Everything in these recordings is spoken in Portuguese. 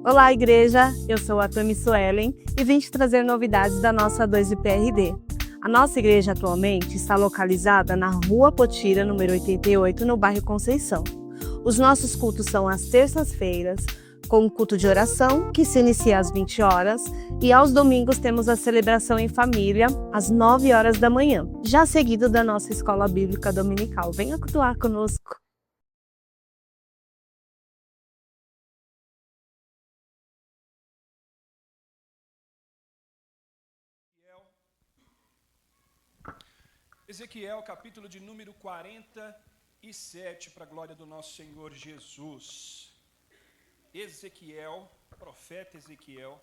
Olá, igreja! Eu sou a Tami Suelen e vim te trazer novidades da nossa 2IPRD. A nossa igreja atualmente está localizada na Rua Potira, número 88, no bairro Conceição. Os nossos cultos são às terças-feiras, com um culto de oração, que se inicia às 20 horas, e aos domingos temos a celebração em família, às 9 horas da manhã, já seguido da nossa escola bíblica dominical. Venha cultuar conosco! Ezequiel, capítulo de número 47, para a glória do nosso Senhor Jesus. Ezequiel, profeta Ezequiel,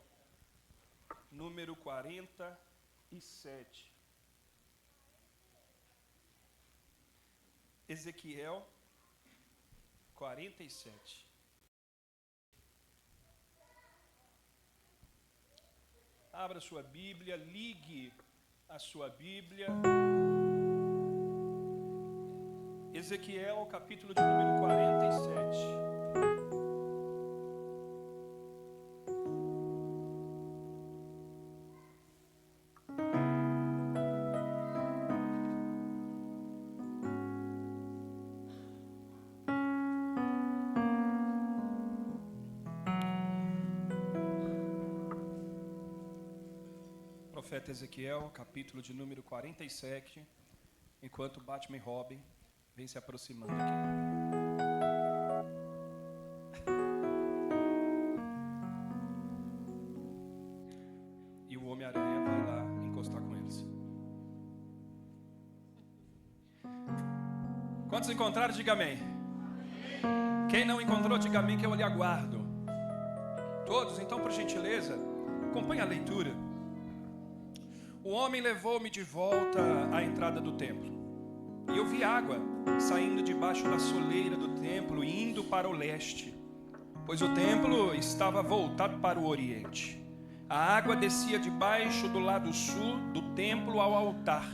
número 47. Ezequiel 47. Abra sua Bíblia, ligue a sua Bíblia. Ezequiel, capítulo de número 47. Profeta Ezequiel, capítulo de número 47. Enquanto Batman e Robin vem se aproximando aqui. E o Homem-Aranha vai lá encostar com eles. Quantos encontraram, diga amém. Quem não encontrou, diga amém, que eu lhe aguardo. Todos, então, por gentileza, acompanhe a leitura. O homem levou-me de volta à entrada do templo. E eu vi água saindo debaixo da soleira do templo, indo para o leste, pois o templo estava voltado para o oriente. A água descia debaixo do lado sul do templo ao altar.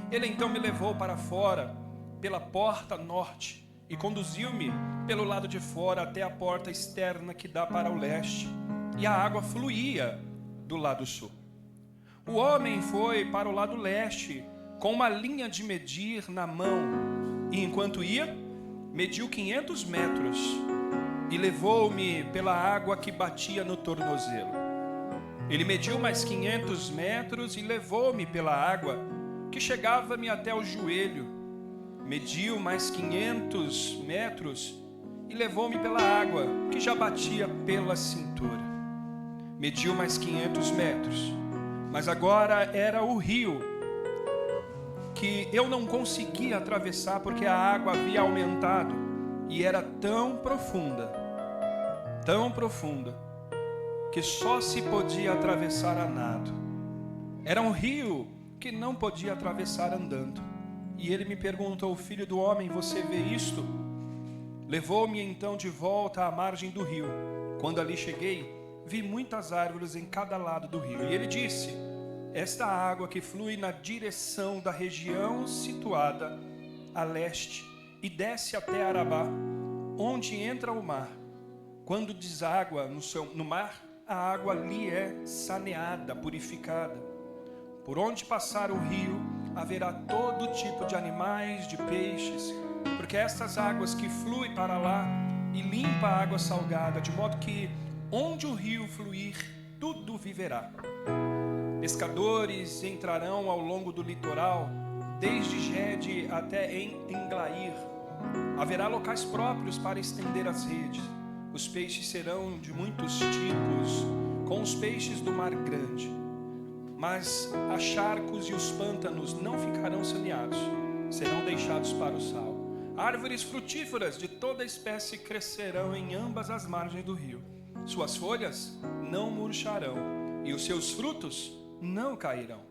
Ele então me levou para fora, pela porta norte, e conduziu-me pelo lado de fora até a porta externa que dá para o leste, e a água fluía do lado sul. O homem foi para o lado leste, com uma linha de medir na mão, e enquanto ia, mediu 500 metros, e levou-me pela água que batia no tornozelo. Ele mediu mais 500 metros e levou-me pela água que chegava-me até o joelho. Mediu mais 500 metros e levou-me pela água que já batia pela cintura. Mediu mais 500 metros, mas agora era o rio que eu não conseguia atravessar porque a água havia aumentado e era tão profunda, que só se podia atravessar a nado. Era um rio que não podia atravessar andando. E ele me perguntou: filho do homem, você vê isto? Levou-me então de volta à margem do rio. Quando ali cheguei, vi muitas árvores em cada lado do rio. E ele disse: esta água que flui na direção da região situada a leste e desce até Arabá, onde entra o mar. Quando deságua no mar, a água ali é saneada, purificada. Por onde passar o rio, haverá todo tipo de animais, de peixes, porque estas águas que fluem para lá e limpa a água salgada, de modo que onde o rio fluir, tudo viverá. Pescadores entrarão ao longo do litoral, desde Gede até Englair. Haverá locais próprios para estender as redes. Os peixes serão de muitos tipos, com os peixes do mar grande. Mas os charcos e os pântanos não ficarão saneados, serão deixados para o sal. Árvores frutíferas de toda espécie crescerão em ambas as margens do rio. Suas folhas não murcharão e os seus frutos não cairão.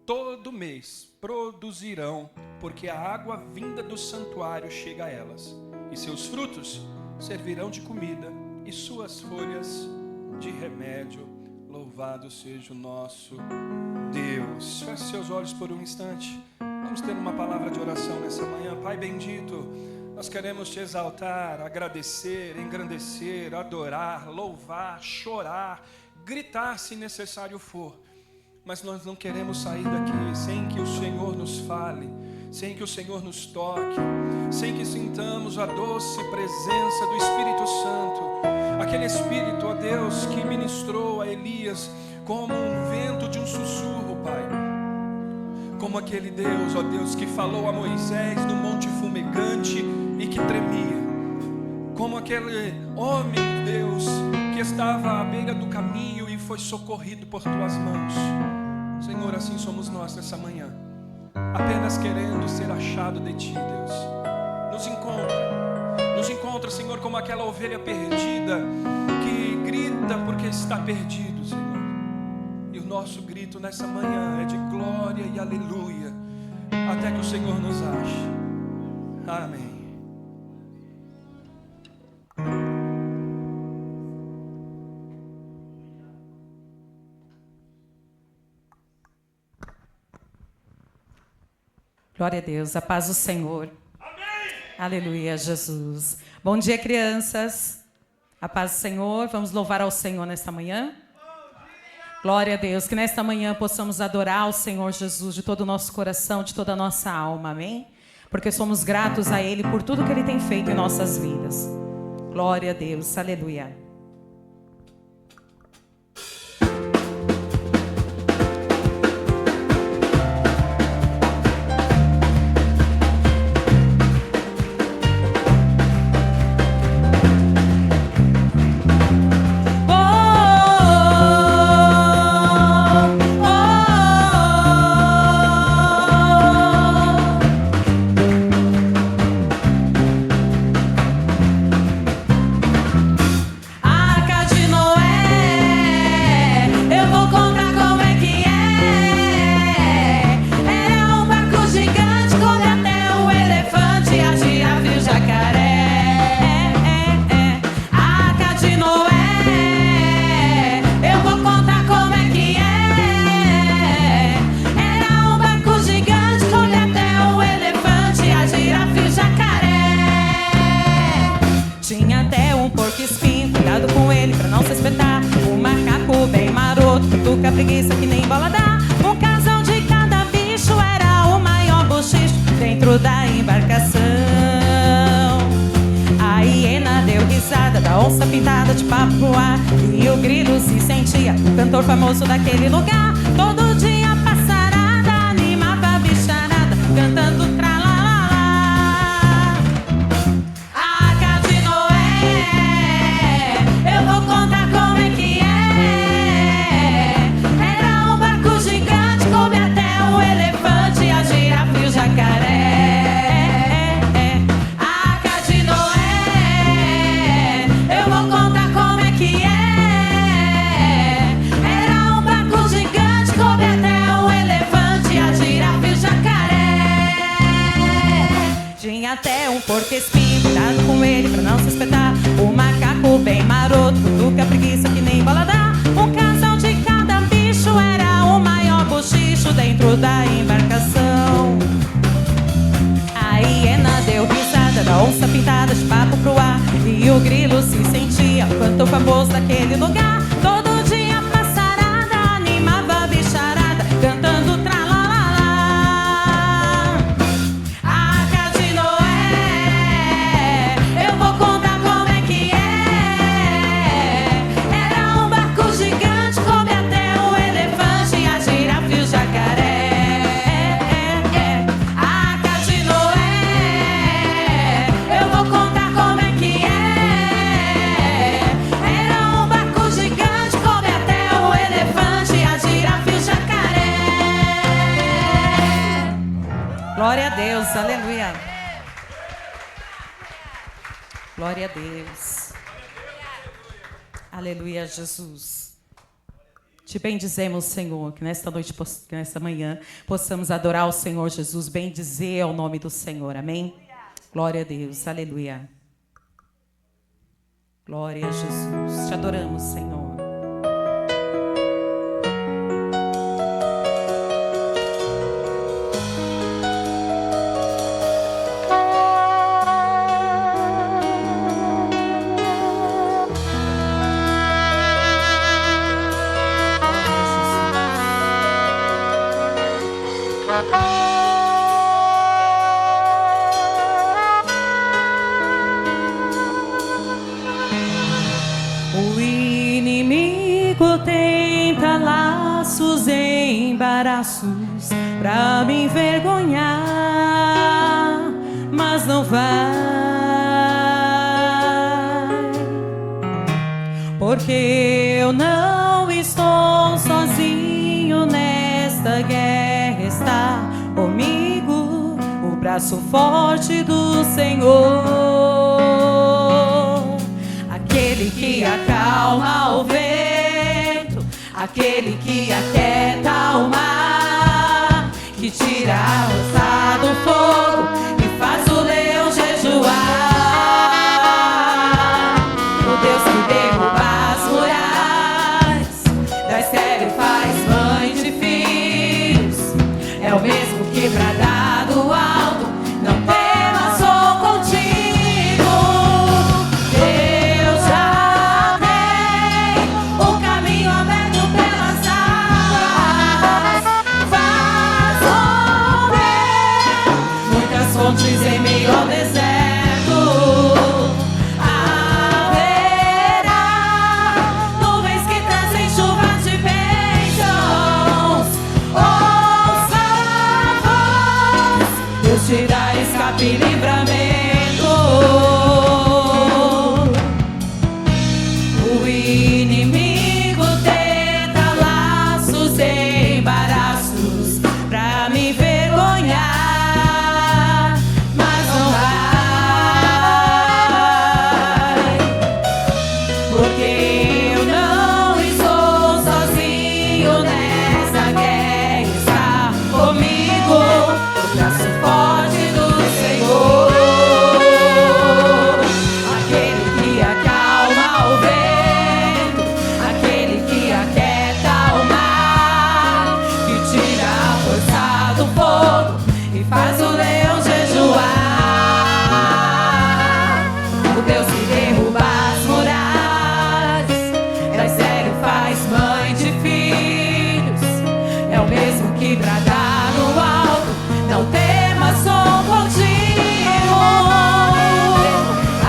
Todo mês produzirão, porque a água vinda do santuário chega a elas. E seus frutos servirão de comida e suas folhas de remédio. Louvado seja o nosso Deus. Feche seus olhos por um instante. Vamos ter uma palavra de oração nessa manhã. Pai bendito, Nós queremos te exaltar, agradecer, engrandecer, adorar, louvar, chorar, gritar se necessário for. Mas nós não queremos sair daqui sem que o Senhor nos fale, sem que o Senhor nos toque, sem que sintamos a doce presença do Espírito Santo. Aquele Espírito, ó Deus, que ministrou a Elias como um vento de um sussurro, Pai. Como aquele Deus, ó Deus, que falou a Moisés no monte fumegante e que tremia. Como aquele homem, Deus, que estava à beira do caminho e foi socorrido por Tuas mãos. Senhor, assim somos nós nessa manhã, apenas querendo ser achado de Ti, Deus. Nos encontra, Senhor, como aquela ovelha perdida que grita porque está perdido, Senhor. E o nosso grito nessa manhã é de glória e aleluia, até que o Senhor nos ache. Amém. Glória a Deus, a paz do Senhor. Amém. Aleluia, Jesus. Bom dia, crianças. A paz do Senhor. Vamos louvar ao Senhor nesta manhã. Glória a Deus, que nesta manhã possamos adorar o Senhor Jesus de todo o nosso coração, de toda a nossa alma, amém? Porque somos gratos a Ele por tudo que Ele tem feito em nossas vidas. Glória a Deus, aleluia. Preguiça que nem bola dá. Um casal de cada bicho era o maior bochicho dentro da embarcação. A hiena deu risada da onça pintada de papo pro ar, e o grilo se sentia o cantor famoso daquele lugar. Todo dia a passarada animava a bicharada cantando tralalá. Arca de Noé, eu vou contar como é que é. Até um porco-espinho, cuidado com ele pra não se espetar. O macaco bem maroto, cutuca a preguiça que nem bola dá. Um casal de cada bicho era o maior bochicho dentro da embarcação. A hiena deu risada da onça pintada de papo pro ar, e o grilo se sentia o cantor famoso daquele lugar. Todo dia a passarada animava a bicharada cantando tralalá. Glória a Deus, aleluia. Glória a Deus. Aleluia, Jesus. Te bendizemos, Senhor, que nesta noite, que nesta manhã, possamos adorar o Senhor Jesus, bendizer ao nome do Senhor, amém? Glória a Deus, aleluia. Glória a Jesus. Te adoramos, Senhor. braços pra me envergonhar, mas não vai, porque eu não estou sozinho nesta guerra, está comigo o braço forte do Senhor, aquele que acalma o vento, aquele que aquieta o mar, que tira a força do fogo e faz o leão jejuar. O Deus que derruba as muralhas, da estéril faz mãe de filhos, é o mesmo que bradar do alto, não temas, sou contigo. Deus já tem o caminho aberto pelas águas, faz romper muitas fontes em meio ao deserto. Haverá nuvens que trazem chuva de bênçãos. Ouça a voz, Deus te dá escape e livramento. O inimigo tenta laços e embaraços pra me envergonhar, mas não vai, porque eu não estou sozinho nessa guerra, está comigo o braço forte do Senhor, aquele que acalma o vento, aquele que aquieta o mar, que tira a força do fogo e faz o leão jejuar. O Deus que derruba as muralhas, da estéril faz mãe de filhos, é o mesmo que bradar no alto, não temas, sou contigo.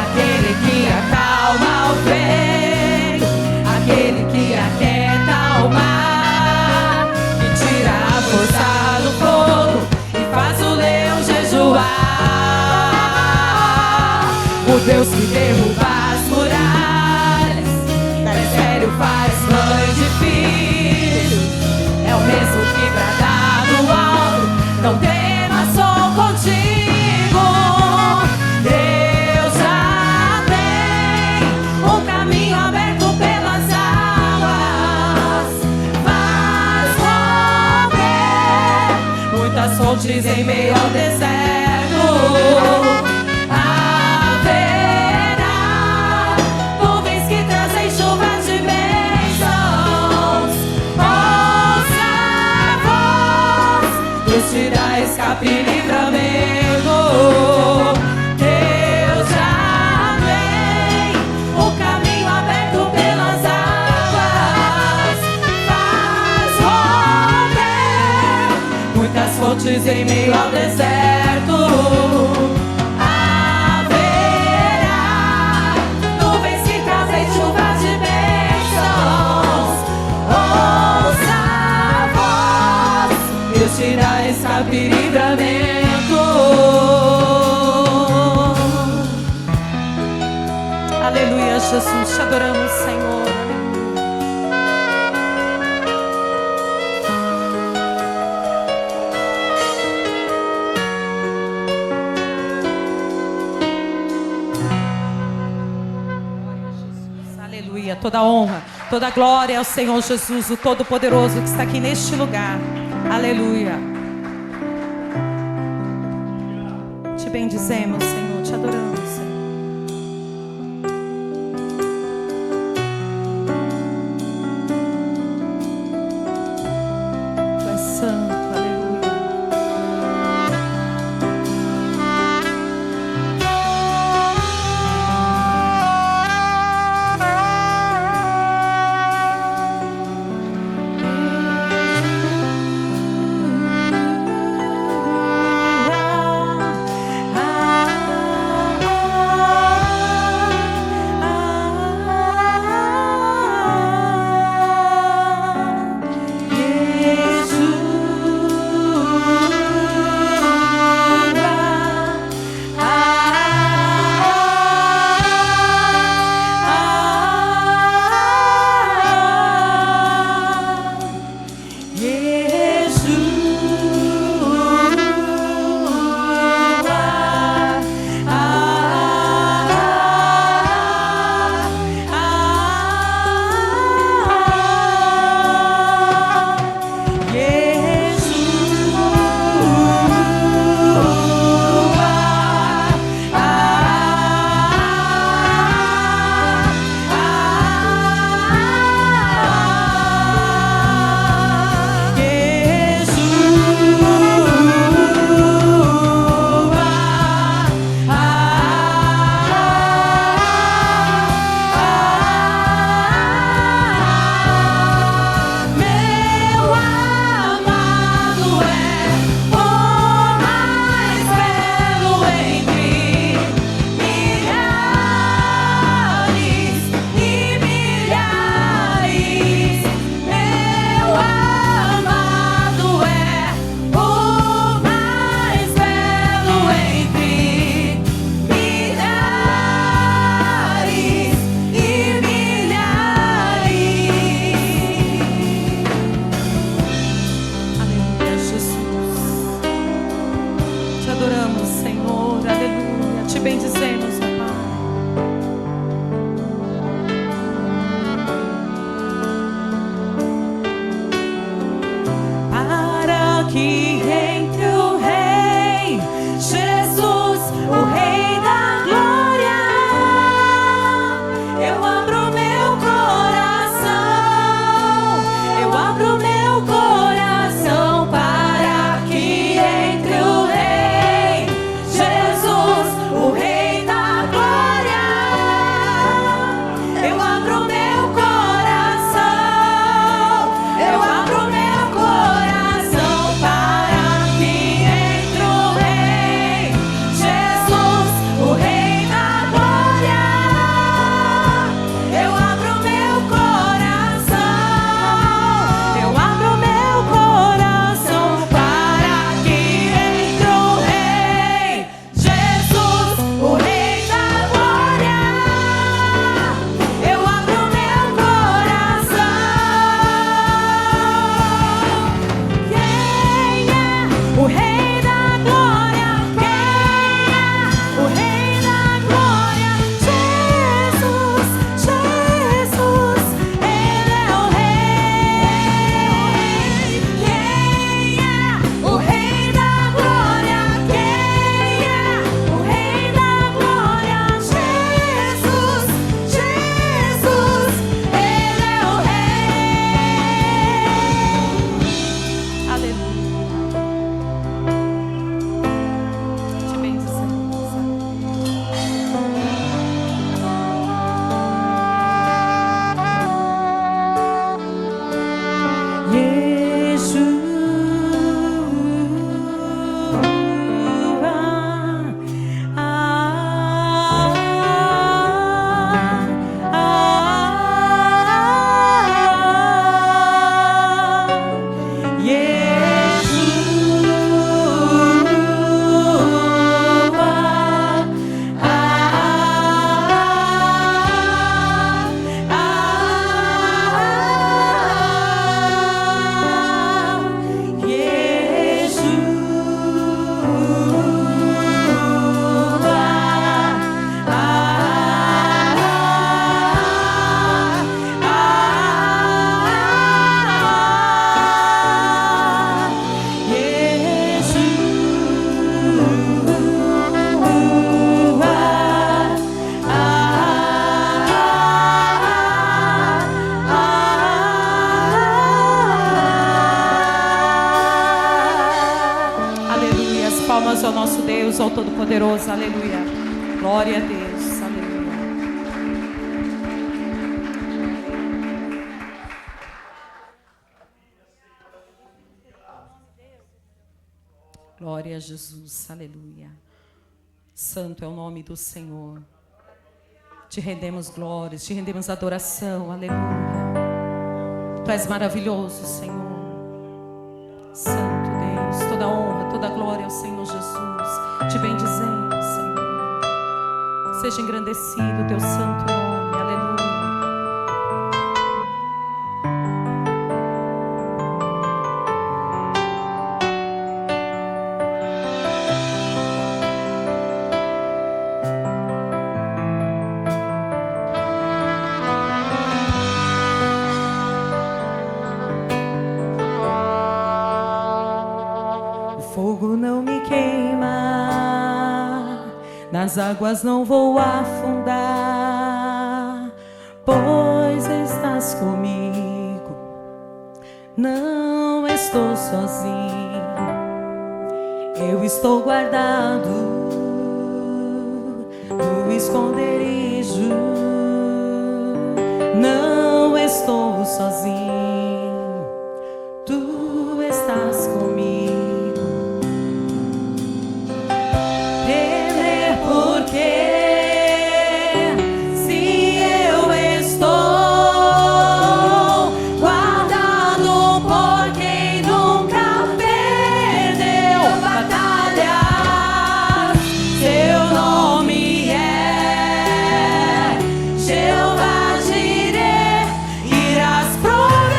Aquele que acalma o vento, aquele que aquieta o mar, que tira a força do fogo e faz o leão jejuar. O Deus que derruba as muralhas, da estéril faz mãe de filhos, é o mesmo que bradar no alto, não temas, sou contigo. Deus já tem o caminho aberto pelas águas, faz romper muitas fontes em meio ao deserto. Haverá nuvens que trazem chuva de bênçãos. Ouça a voz, Deus te dá escape e livramento. Deus já tem o caminho aberto pelas águas, faz romper muitas fontes em meio ao deserto. Haverá nuvens que trazem chuva de bênçãos. Ouça a voz, Deus te dá escape e livramento. Aleluia, Jesus, te adoramos, Senhor. Aleluia, toda honra, toda glória ao Senhor Jesus, o Todo-Poderoso que está aqui neste lugar. Aleluia. Te bendizemos, Senhor, te adoramos, Senhor. Tu és santo, aleluia. te bendizemos, ó Pai. Para que entre o Rei Jesus, o Rei da Glória, eu abro meu coração, eu abro meu coração para que entre o Rei Jesus, o Rei da Glória, eu abro meu coração, eu abro meu coração para que entre o Rei Jesus, o Rei da Glória, eu abro meu coração, eu abro meu coração para que entre o Rei Jesus, o Rei da Glória, eu abro meu coração. Quem é o Rei da Glória? Quem é o Rei da Glória? Jesus, Jesus, Ele é o Rei. Quem é o Rei da Glória? Quem é o Rei da Glória? Jesus, Jesus, Ele é o Rei. Aleluia. Te bendizemos. Aleluia. As palmas ao nosso Deus, ao Todo-Poderoso. Aleluia. Glória a Deus. Aleluia. Glória a Jesus. Aleluia. Santo é o nome do Senhor. Te rendemos glórias, te rendemos adoração. Aleluia. Tu és maravilhoso, Senhor. Santo Deus, toda honra, toda glória ao Senhor Jesus. Te bendizemos, Senhor. Seja engrandecido o teu santo nome. Aleluia. O fogo não me queima, nas águas não vou afundar, pois estás comigo, não estou sozinho, eu estou guardado no esconderijo, não estou sozinho, tu estás comigo. Irás prover.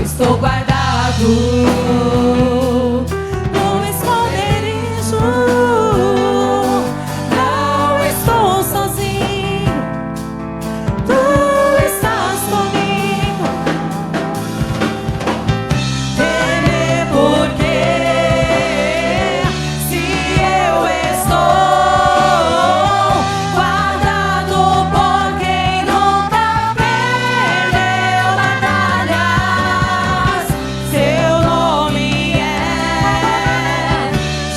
estou guardado no esconderijo. Não estou sozinho, tu estás comigo. Temer porque se eu estou guardado por quem nunca perdeu batalhas, seu nome é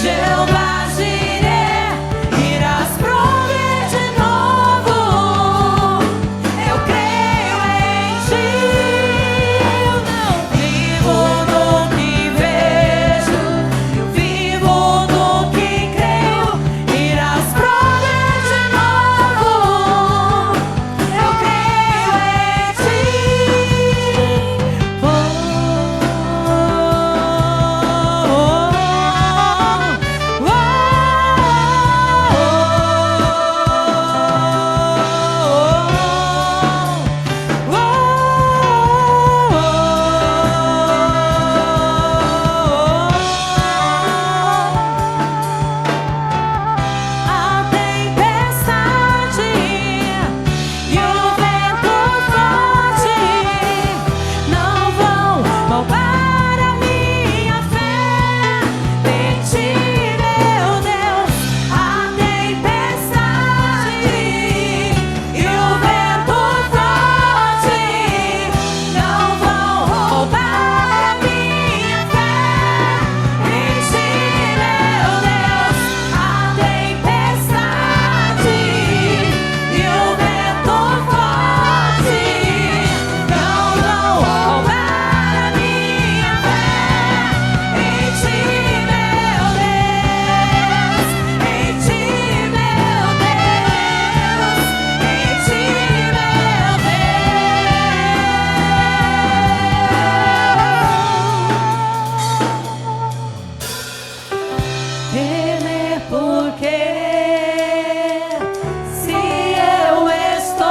Jeová Jireh, irás prover de novo. Eu creio em ti, eu não vivo do que vejo, eu vivo do que creio, irás prover de novo. Eu creio em ti. A tempestade e o vento forte não vão roubar a minha fé em ti, meu Deus. A tempestade e o vento forte não vão roubar a minha fé em ti, meu Deus. A tempestade e o vento forte não vão roubar a minha fé em ti, meu Deus. Em ti, meu Deus. Em ti, meu Deus. Temer porque se eu estou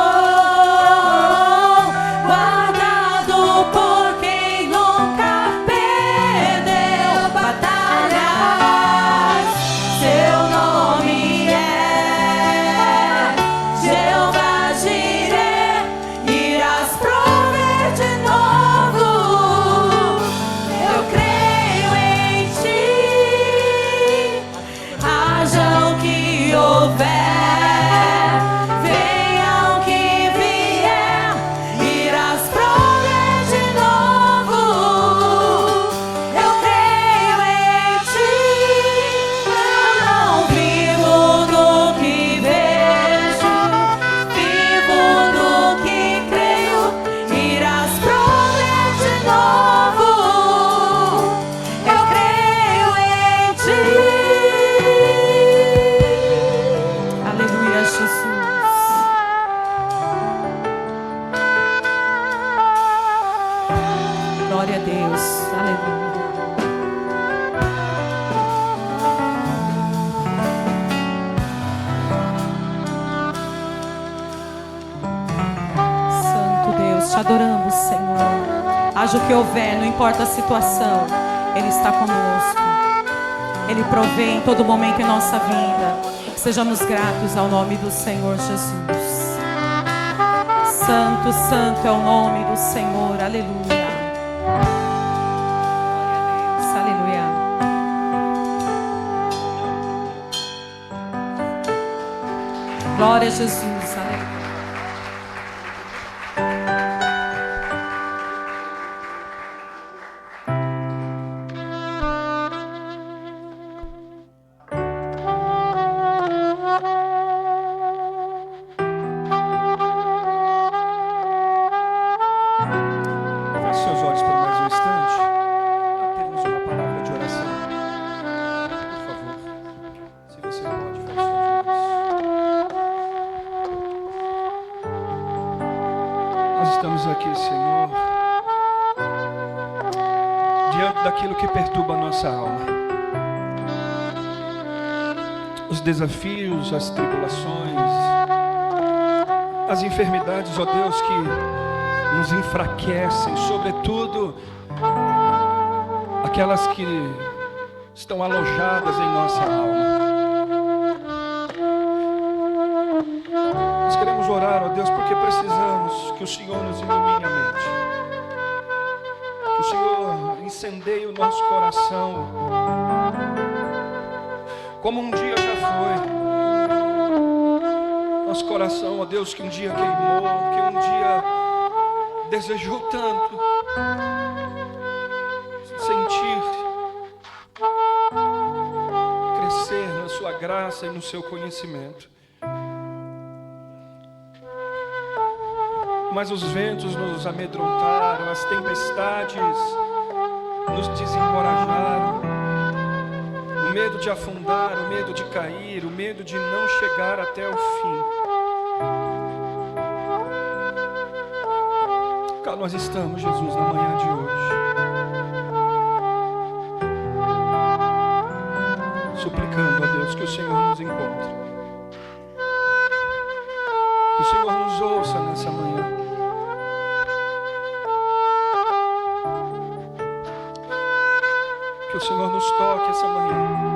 guardado por quem nunca perdeu batalhas, seu nome é Jeová Jireh, irás prover de novo. Eu creio em ti. Haja o que houver, venha o que vier, irás prover de novo. Eu creio em ti. Eu não vivo do que vejo, vivo do que creio, irás prover de novo. Eu creio em ti. Aleluia, Jesus. Glória a Deus. Aleluia. Santo Deus, te adoramos, Senhor. Haja o que houver, não importa a situação, Ele está conosco. Ele provê em todo momento em nossa vida. Que sejamos gratos ao nome do Senhor Jesus. Santo, santo é o nome do Senhor. Aleluia. Glória a Deus. Aleluia. Glória a Jesus. Aleluia. Feche seus olhos por mais um instante. Temos uma palavra de oração. Por favor, se você pode, feche seus olhos. Nós estamos aqui, Senhor, diante daquilo que perturba a nossa alma. Os desafios, as tribulações, as enfermidades, ó Deus, que nos enfraquecem, sobretudo aquelas que estão alojadas em nossa alma. Nós queremos orar, ó Deus, porque precisamos que o Senhor nos ilumine a mente, que o Senhor incendeie o nosso coração, como um dia já foi. Nosso coração, ó Deus, que um dia queimou, que um dia desejou tanto sentir, crescer na sua graça e no seu conhecimento. Mas os ventos nos amedrontaram, as tempestades nos desencorajaram. O medo de afundar, o medo de cair, o medo de não chegar até o fim. Cá nós estamos, Jesus, na manhã de hoje, suplicando a Deus que o Senhor nos encontre, que o Senhor nos ouça nessa manhã, que o Senhor nos toque essa manhã.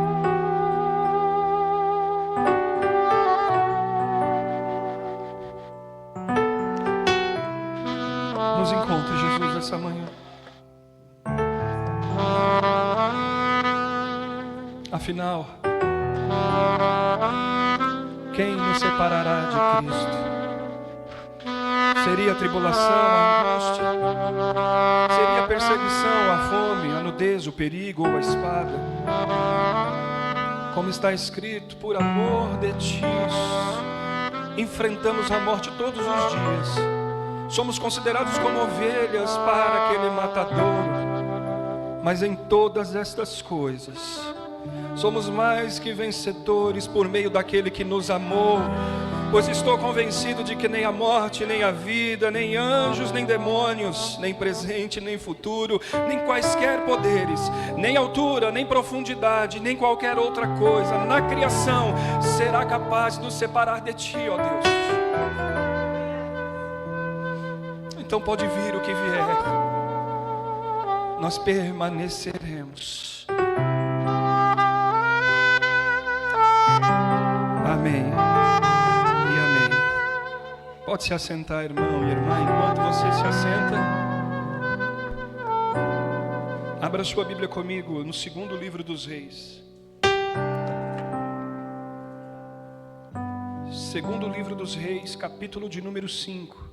Nos encontre, Jesus, essa manhã. Afinal, quem nos separará de Cristo? Seria a tribulação, a angústia? Seria a perseguição, a fome, a nudez, o perigo ou a espada? Como está escrito, por amor de ti, enfrentamos a morte todos os dias. Somos considerados como ovelhas para aquele matadouro. Mas em todas estas coisas, somos mais que vencedores por meio daquele que nos amou. Pois estou convencido de que nem a morte, nem a vida, nem anjos, nem demônios, nem presente, nem futuro, nem quaisquer poderes, nem altura, nem profundidade, nem qualquer outra coisa na criação será capaz de nos separar de ti, ó Deus. Então pode vir o que vier, nós permaneceremos. Amém. Pode se assentar, irmão e irmã. Enquanto você se assenta, abra sua Bíblia comigo no segundo livro dos Reis. Segundo livro dos Reis, capítulo de número 5.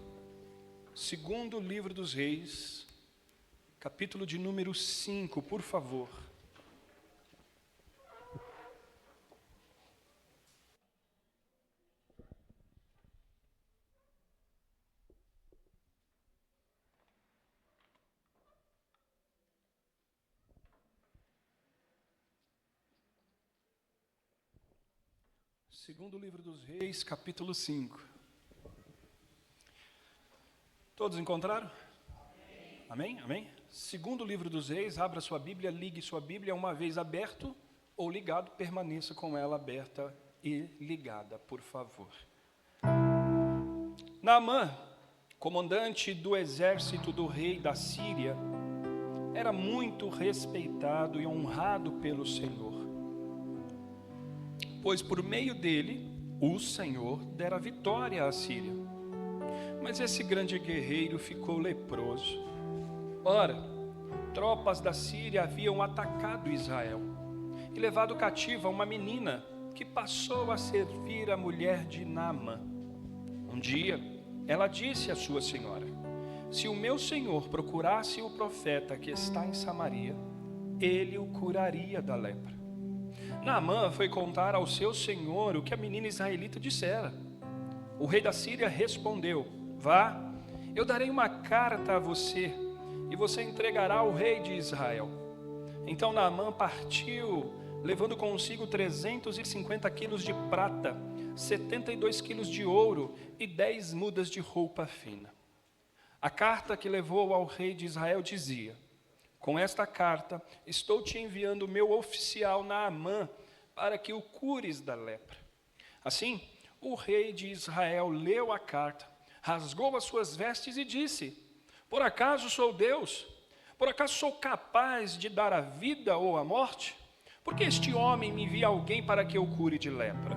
Segundo livro dos Reis, capítulo de número 5, por favor. Segundo livro dos Reis, capítulo 5. Todos encontraram? Amém? Amém? Segundo livro dos Reis, abra sua Bíblia, ligue sua Bíblia, uma vez aberto ou ligado, permaneça com ela aberta e ligada, por favor. Naamã, comandante do exército do rei da Síria, era muito respeitado e honrado pelo Senhor, pois por meio dele, o Senhor dera vitória à Síria. Mas esse grande guerreiro ficou leproso. Ora, tropas da Síria haviam atacado Israel e levado cativa uma menina que passou a servir a mulher de Naamã. Um dia, ela disse à sua senhora: se o meu senhor procurasse o profeta que está em Samaria, ele o curaria da lepra. Naamã foi contar ao seu senhor o que a menina israelita dissera. O rei da Síria respondeu: vá, eu darei uma carta a você, e você entregará ao rei de Israel. Então Naamã partiu, levando consigo 350 quilos de prata, 72 quilos de ouro e 10 mudas de roupa fina. A carta que levou ao rei de Israel dizia: com esta carta estou te enviando o meu oficial Naamã para que o cures da lepra. Assim, o rei de Israel leu a carta, rasgou as suas vestes e disse: Por acaso sou Deus? Por acaso sou capaz de dar a vida ou a morte? Porque este homem me envia alguém para que eu cure de lepra.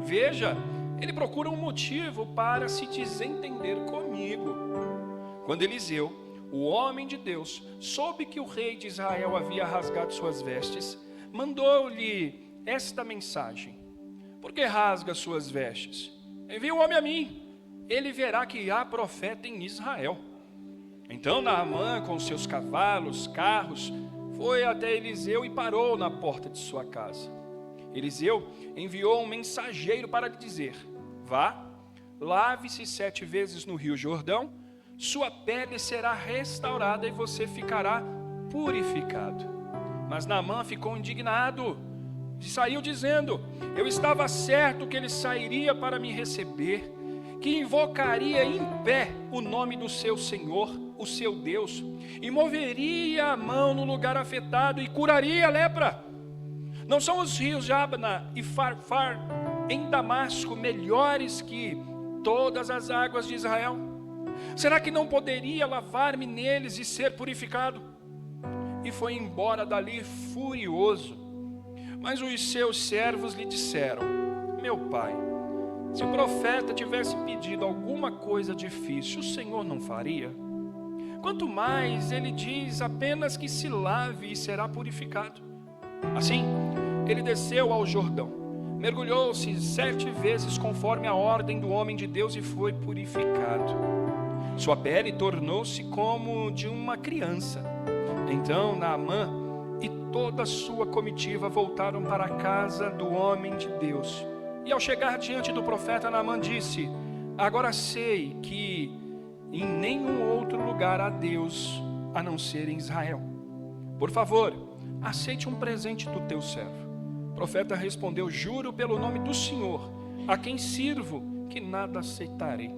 Veja, ele procura um motivo para se desentender comigo. Quando Eliseu, o homem de Deus, soube que o rei de Israel havia rasgado suas vestes, mandou-lhe esta mensagem: por que rasga suas vestes? Envia o homem a mim, ele verá que há profeta em Israel. Então Naamã, com seus cavalos, carros, foi até Eliseu e parou na porta de sua casa. Eliseu enviou um mensageiro para lhe dizer: vá, lave-se 7 vezes no rio Jordão, sua pele será restaurada e você ficará purificado. Mas Naamã ficou indignado e saiu dizendo: eu estava certo que ele sairia para me receber, que invocaria em pé o nome do seu Senhor, o seu Deus, e moveria a mão no lugar afetado e curaria a lepra. Não são os rios Jabna e Farfar em Damasco melhores que todas as águas de Israel? Será que não poderia lavar-me neles e ser purificado? E foi embora dali furioso. Mas os seus servos lhe disseram: meu pai, se o profeta tivesse pedido alguma coisa difícil, o Senhor não faria? Quanto mais ele diz apenas que se lave e será purificado. Assim, ele desceu ao Jordão, mergulhou-se 7 vezes conforme a ordem do homem de Deus e foi purificado. Sua pele tornou-se como de uma criança. Então Naamã e toda a sua comitiva voltaram para a casa do homem de Deus. E ao chegar diante do profeta, Naamã disse: agora sei que em nenhum outro lugar há Deus a não ser em Israel. Por favor, aceite um presente do teu servo. O profeta respondeu: juro pelo nome do Senhor, a quem sirvo, que nada aceitarei.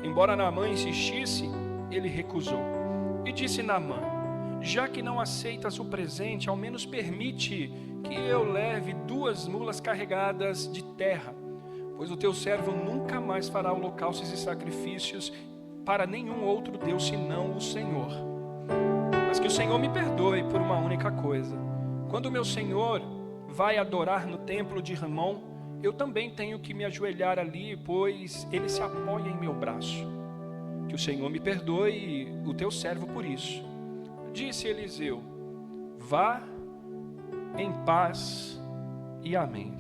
Embora Naamã insistisse, ele recusou. E disse Naamã: já que não aceitas o presente, ao menos permite que eu leve 2 mulas carregadas de terra, pois o teu servo nunca mais fará holocaustos e sacrifícios para nenhum outro Deus senão o Senhor. Mas que o Senhor me perdoe por uma única coisa: quando o meu Senhor vai adorar no templo de Ramon, eu também tenho que me ajoelhar ali, pois ele se apoia em meu braço. Que o Senhor me perdoe o teu servo por isso. Disse Eliseu: vá em paz e amém.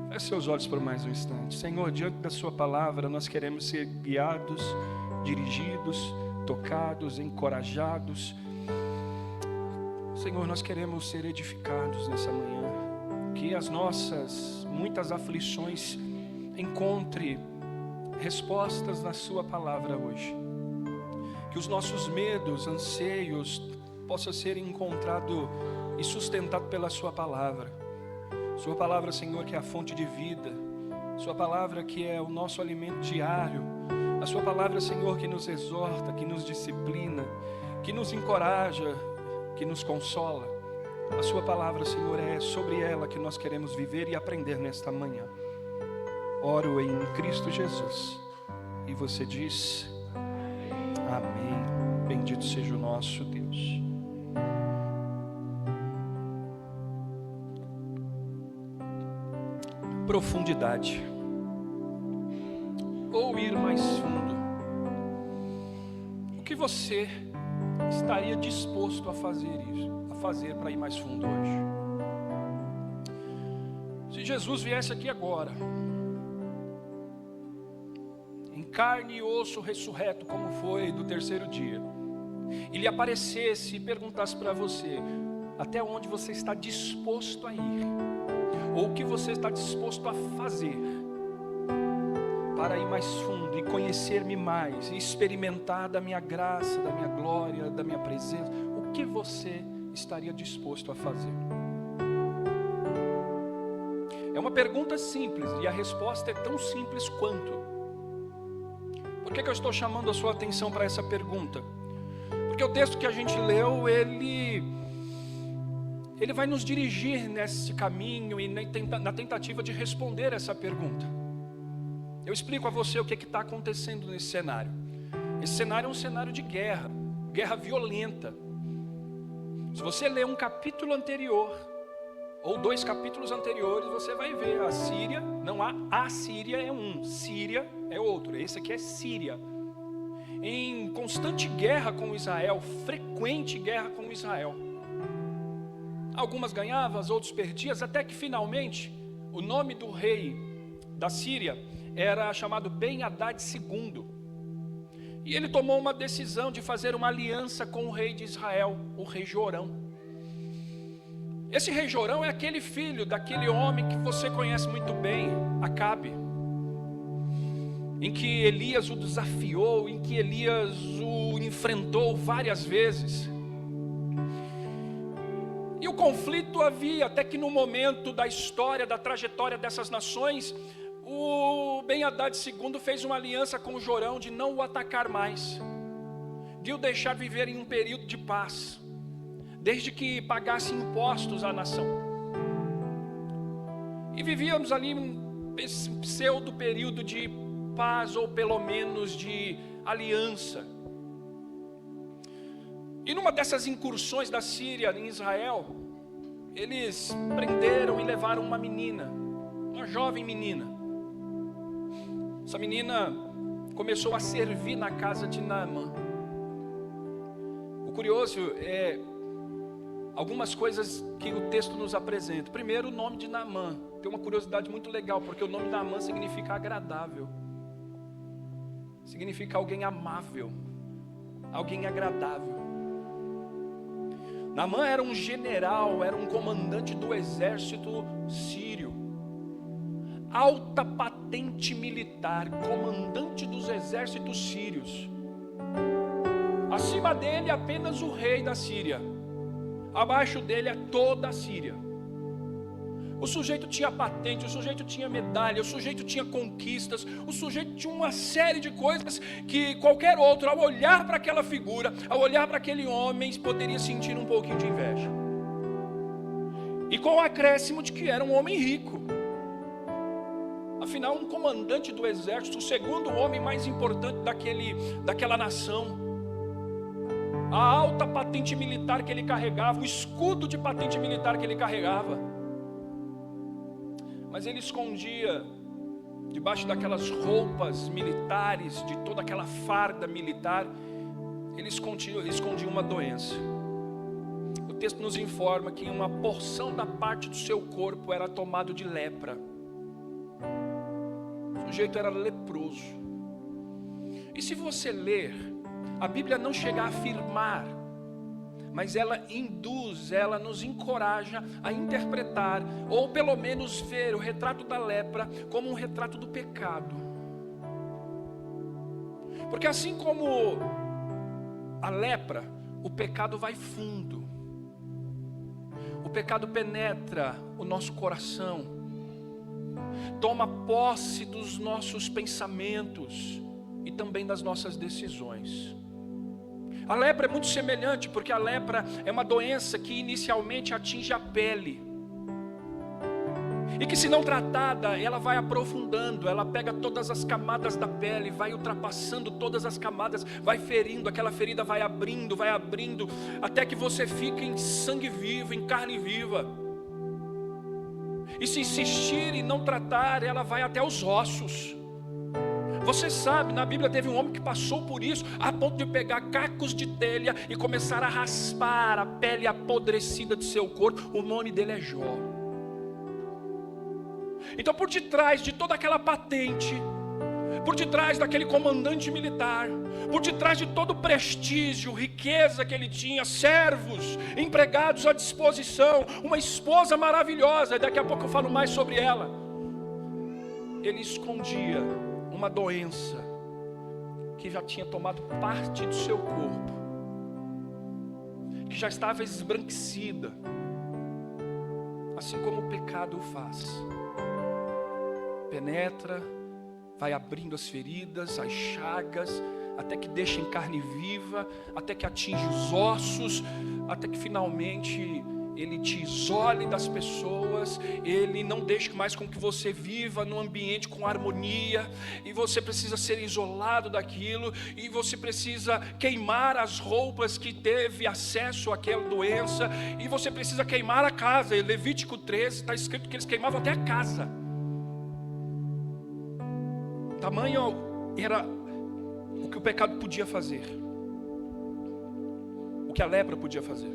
Feche seus olhos por mais um instante. Senhor, diante da sua palavra, nós queremos ser guiados, dirigidos, tocados, encorajados. Senhor, nós queremos ser edificados nessa manhã. Que as nossas muitas aflições encontrem respostas na sua palavra hoje. Que os nossos medos, anseios possam ser encontrados e sustentados pela sua palavra. Sua palavra, Senhor, que é a fonte de vida. Sua palavra que é o nosso alimento diário. A sua palavra, Senhor, que nos exorta, que nos disciplina, que nos encoraja, que nos consola. A sua palavra, Senhor, é sobre ela que nós queremos viver e aprender nesta manhã. Oro em Cristo Jesus. E você diz: amém. Bendito seja o nosso Deus. Profundidade, ou ir mais fundo. O que você estaria disposto a fazer para ir mais fundo hoje? Se Jesus viesse aqui agora, em carne e osso ressurreto, como foi do 3º dia, e lhe aparecesse e perguntasse para você: até onde você está disposto a ir? Ou o que você está disposto a fazer para ir mais fundo e conhecer-me mais, e experimentar da minha graça, da minha glória, da minha presença? O que você estaria disposto a fazer? É uma pergunta simples e a resposta é tão simples quanto. Por que eu estou chamando a sua atenção para essa pergunta? Porque o texto que a gente leu, ele vai nos dirigir nesse caminho e na tentativa de responder essa pergunta. Eu explico a você o que está acontecendo nesse cenário. Esse cenário é um cenário de guerra, guerra violenta. Se você ler um capítulo anterior, ou 2 capítulos anteriores, você vai ver a Síria, não há a Síria é um, Síria é outro, esse aqui é Síria. Em constante guerra com Israel, frequente guerra com Israel. Algumas ganhavam, as outras perdiam, até que finalmente, o nome do rei da Síria era chamado Ben-Hadad II. E ele tomou uma decisão de fazer uma aliança com o rei de Israel, o rei Jorão. Esse rei Jorão é aquele filho daquele homem que você conhece muito bem, Acabe, em que Elias o desafiou, em que Elias o enfrentou várias vezes. E o conflito havia, até que no momento da história, da trajetória dessas nações, o Ben-Hadad II fez uma aliança com o Jorão de não o atacar mais, de o deixar viver em um período de paz, desde que pagasse impostos à nação. E vivíamos ali um pseudo período de paz, ou pelo menos de aliança. E numa dessas incursões da Síria em Israel, eles prenderam e levaram uma menina, uma jovem menina. Essa menina começou a servir na casa de Naamã. O curioso é algumas coisas que o texto nos apresenta. Primeiro, o nome de Naamã. Tem uma curiosidade muito legal, porque o nome de Naamã significa agradável. Significa alguém amável, alguém agradável. Naamã era um general, era um comandante do exército sírio. Alta patente militar, comandante dos exércitos sírios. Acima dele apenas o rei da Síria. Abaixo dele é toda a Síria. O sujeito tinha patente, o sujeito tinha medalha, o sujeito tinha conquistas, o sujeito tinha uma série de coisas que qualquer outro, ao olhar para aquela figura, ao olhar para aquele homem, poderia sentir um pouquinho de inveja. E com o acréscimo de que era um homem rico. Afinal, um comandante do exército, o segundo homem mais importante daquela nação. A alta patente militar que ele carregava, o escudo de patente militar que ele carregava. Mas ele escondia, debaixo daquelas roupas militares, de toda aquela farda militar, ele escondia uma doença. O texto nos informa que uma porção da parte do seu corpo era tomado de lepra. O sujeito era leproso. E se você ler, a Bíblia não chega a afirmar, mas ela induz, ela nos encoraja a interpretar, ou pelo menos ver o retrato da lepra como um retrato do pecado. Porque assim como a lepra, o pecado vai fundo. O pecado penetra o nosso coração, toma posse dos nossos pensamentos e também das nossas decisões. A lepra é muito semelhante, porque a lepra é uma doença que inicialmente atinge a pele. E que, se não tratada, ela vai aprofundando, ela pega todas as camadas da pele, vai ultrapassando todas as camadas, vai ferindo, aquela ferida vai abrindo, até que você fica em sangue vivo, em carne viva. E se insistir em não tratar, ela vai até os ossos. Você sabe, na Bíblia teve um homem que passou por isso, a ponto de pegar cacos de telha e começar a raspar a pele apodrecida de seu corpo. O nome dele é Jó. Então, por detrás de toda aquela patente, por detrás daquele comandante militar, por detrás de todo o prestígio, riqueza que ele tinha, servos, empregados à disposição, uma esposa maravilhosa, daqui a pouco eu falo mais sobre ela, ele escondia uma doença que já tinha tomado parte do seu corpo, que já estava esbranquecida, assim como o pecado o faz. Penetra, vai abrindo as feridas, as chagas, até que deixa em carne viva, até que atinge os ossos, até que finalmente ele te isole das pessoas, ele não deixa mais com que você viva num ambiente com harmonia, e você precisa ser isolado daquilo, e você precisa queimar as roupas que teve acesso àquela doença, e você precisa queimar a casa. Em Levítico 13 está escrito que eles queimavam até a casa. Tamanho era o que o pecado podia fazer, o que a lepra podia fazer.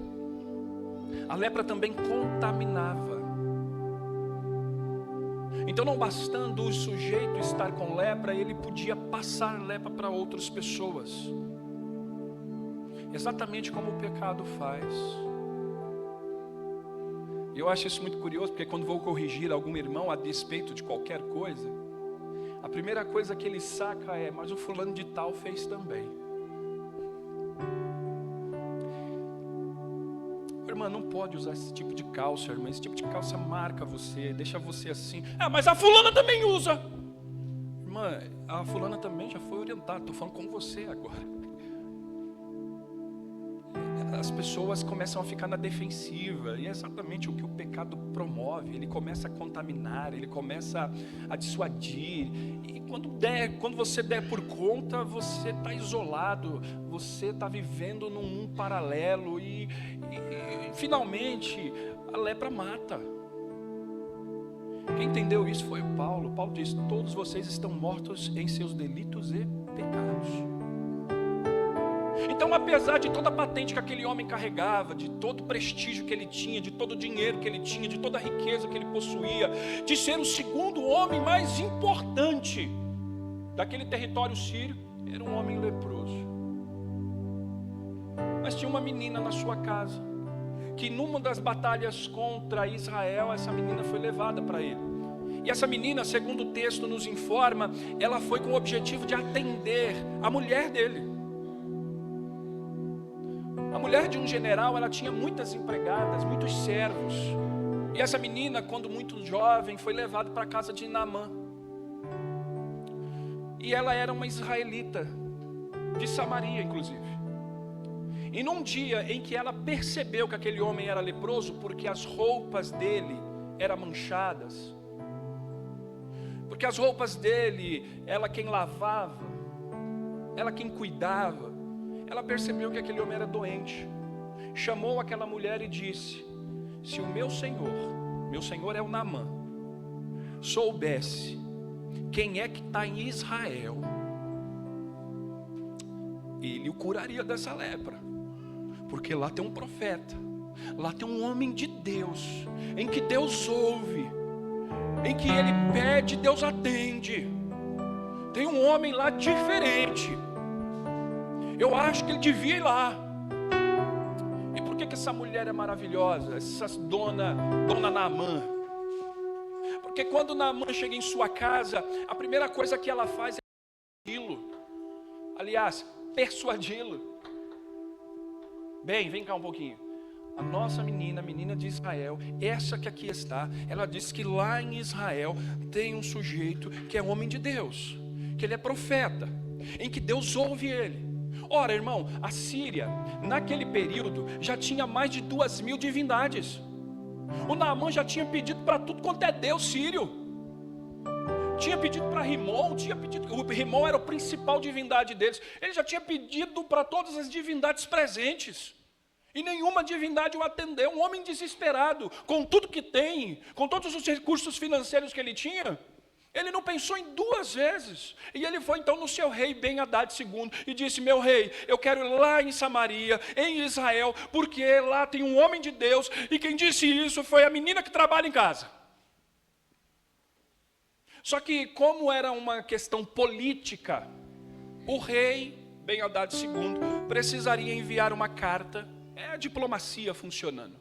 A lepra também contaminava. Então, não bastando o sujeito estar com lepra, ele podia passar lepra para outras pessoas. Exatamente como o pecado faz. Eu acho isso muito curioso, porque quando vou corrigir algum irmão a despeito de qualquer coisa, a primeira coisa que ele saca é: mas o fulano de tal fez também. Irmã, não pode usar esse tipo de calça, irmã. Esse tipo de calça marca você, deixa você assim. Ah, mas a fulana também usa. Irmã, a fulana também já foi orientada. Estou falando com você agora. As pessoas começam a ficar na defensiva. E é exatamente o que o pecado promove. Ele começa a contaminar, ele começa a dissuadir. E quando você der por conta, você está isolado, você está vivendo num mundo paralelo. E finalmente a lepra mata. Quem entendeu isso foi o Paulo. Paulo diz: todos vocês estão mortos em seus delitos e pecados. Então, apesar de toda a patente que aquele homem carregava, de todo o prestígio que ele tinha, de todo o dinheiro que ele tinha, de toda a riqueza que ele possuía, de ser o segundo homem mais importante daquele território sírio, era um homem leproso. Mas tinha uma menina na sua casa, que numa das batalhas contra Israel, essa menina foi levada para ele. E essa menina, segundo o texto nos informa, ela foi com o objetivo de atender a mulher dele. A mulher de um general, ela tinha muitas empregadas, muitos servos. E essa menina, quando muito jovem, foi levada para a casa de Naamã. E ela era uma israelita, de Samaria inclusive. E num dia em que ela percebeu que aquele homem era leproso, porque as roupas dele eram manchadas, porque as roupas dele, ela quem lavava, ela quem cuidava, ela percebeu que aquele homem era doente. Chamou aquela mulher e disse: se o meu senhor é o Naamã, soubesse quem é que está em Israel, ele o curaria dessa lepra. Porque lá tem um profeta, lá tem um homem de Deus, em que Deus ouve, em que ele pede, Deus atende. Tem um homem lá diferente. Eu acho que ele devia ir lá. E por que essa mulher é maravilhosa? Essa dona Naamã. Porque quando Naamã chega em sua casa, a primeira coisa que ela faz é persuadi-lo. Bem, vem cá um pouquinho. A nossa menina, a menina de Israel, essa que aqui está, ela disse que lá em Israel tem um sujeito que é homem de Deus, que ele é profeta, em que Deus ouve ele. Ora, irmão, a Síria, naquele período, já tinha mais de 2.000 divindades. O Naamã já tinha pedido para tudo quanto é Deus sírio. Tinha pedido para Rimon, o Rimon era a principal divindade deles. Ele já tinha pedido para todas as divindades presentes. E nenhuma divindade o atendeu. Um homem desesperado, com tudo que tem, com todos os recursos financeiros que ele tinha, ele não pensou em duas vezes. E ele foi então no seu rei Ben-Hadad II e disse: meu rei, eu quero ir lá em Samaria, em Israel, porque lá tem um homem de Deus. E quem disse isso foi a menina que trabalha em casa. Só que como era uma questão política, o rei Ben-Hadad II precisaria enviar uma carta. É a diplomacia funcionando.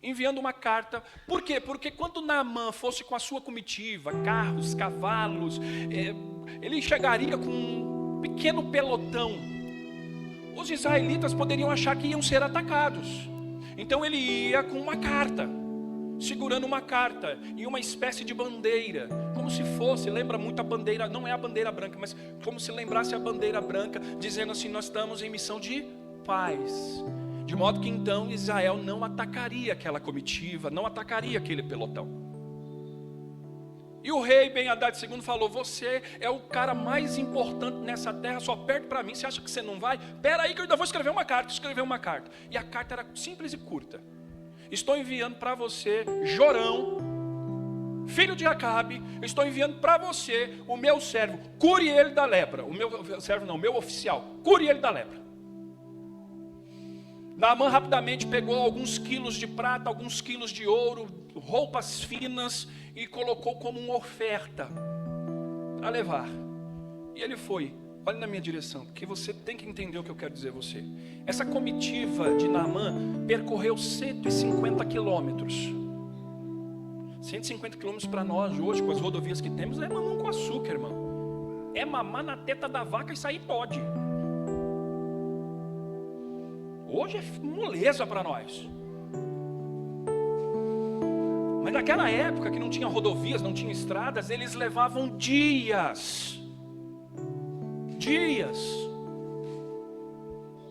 Enviando uma carta. Por quê? Porque quando Naamã fosse com a sua comitiva, carros, cavalos, ele chegaria com um pequeno pelotão. Os israelitas poderiam achar que iam ser atacados. Então ele ia com uma carta, segurando uma carta e uma espécie de bandeira, como se fosse, lembra muito a bandeira, não é a bandeira branca, mas como se lembrasse a bandeira branca, dizendo assim: nós estamos em missão de paz. De modo que então Israel não atacaria aquela comitiva, não atacaria aquele pelotão. E o rei Ben-Hadad II falou: você é o cara mais importante nessa terra, só perto para mim, você acha que você não vai? Espera aí que eu ainda vou escrever uma carta. E a carta era simples e curta: estou enviando para você Jorão, filho de Acabe, estou enviando para você o meu servo, cure ele da lepra. O meu servo não, o meu oficial, cure ele da lepra. Naamã rapidamente pegou alguns quilos de prata, alguns quilos de ouro, roupas finas, e colocou como uma oferta para levar. E ele foi. Olhe na minha direção, porque você tem que entender o que eu quero dizer a você. Essa comitiva de Naamã percorreu 150 quilômetros. 150 quilômetros para nós hoje, com as rodovias que temos, é mamão com açúcar, irmão. É mamar na teta da vaca e sair pode. Hoje é moleza para nós. Mas naquela época que não tinha rodovias, não tinha estradas, eles levavam dias.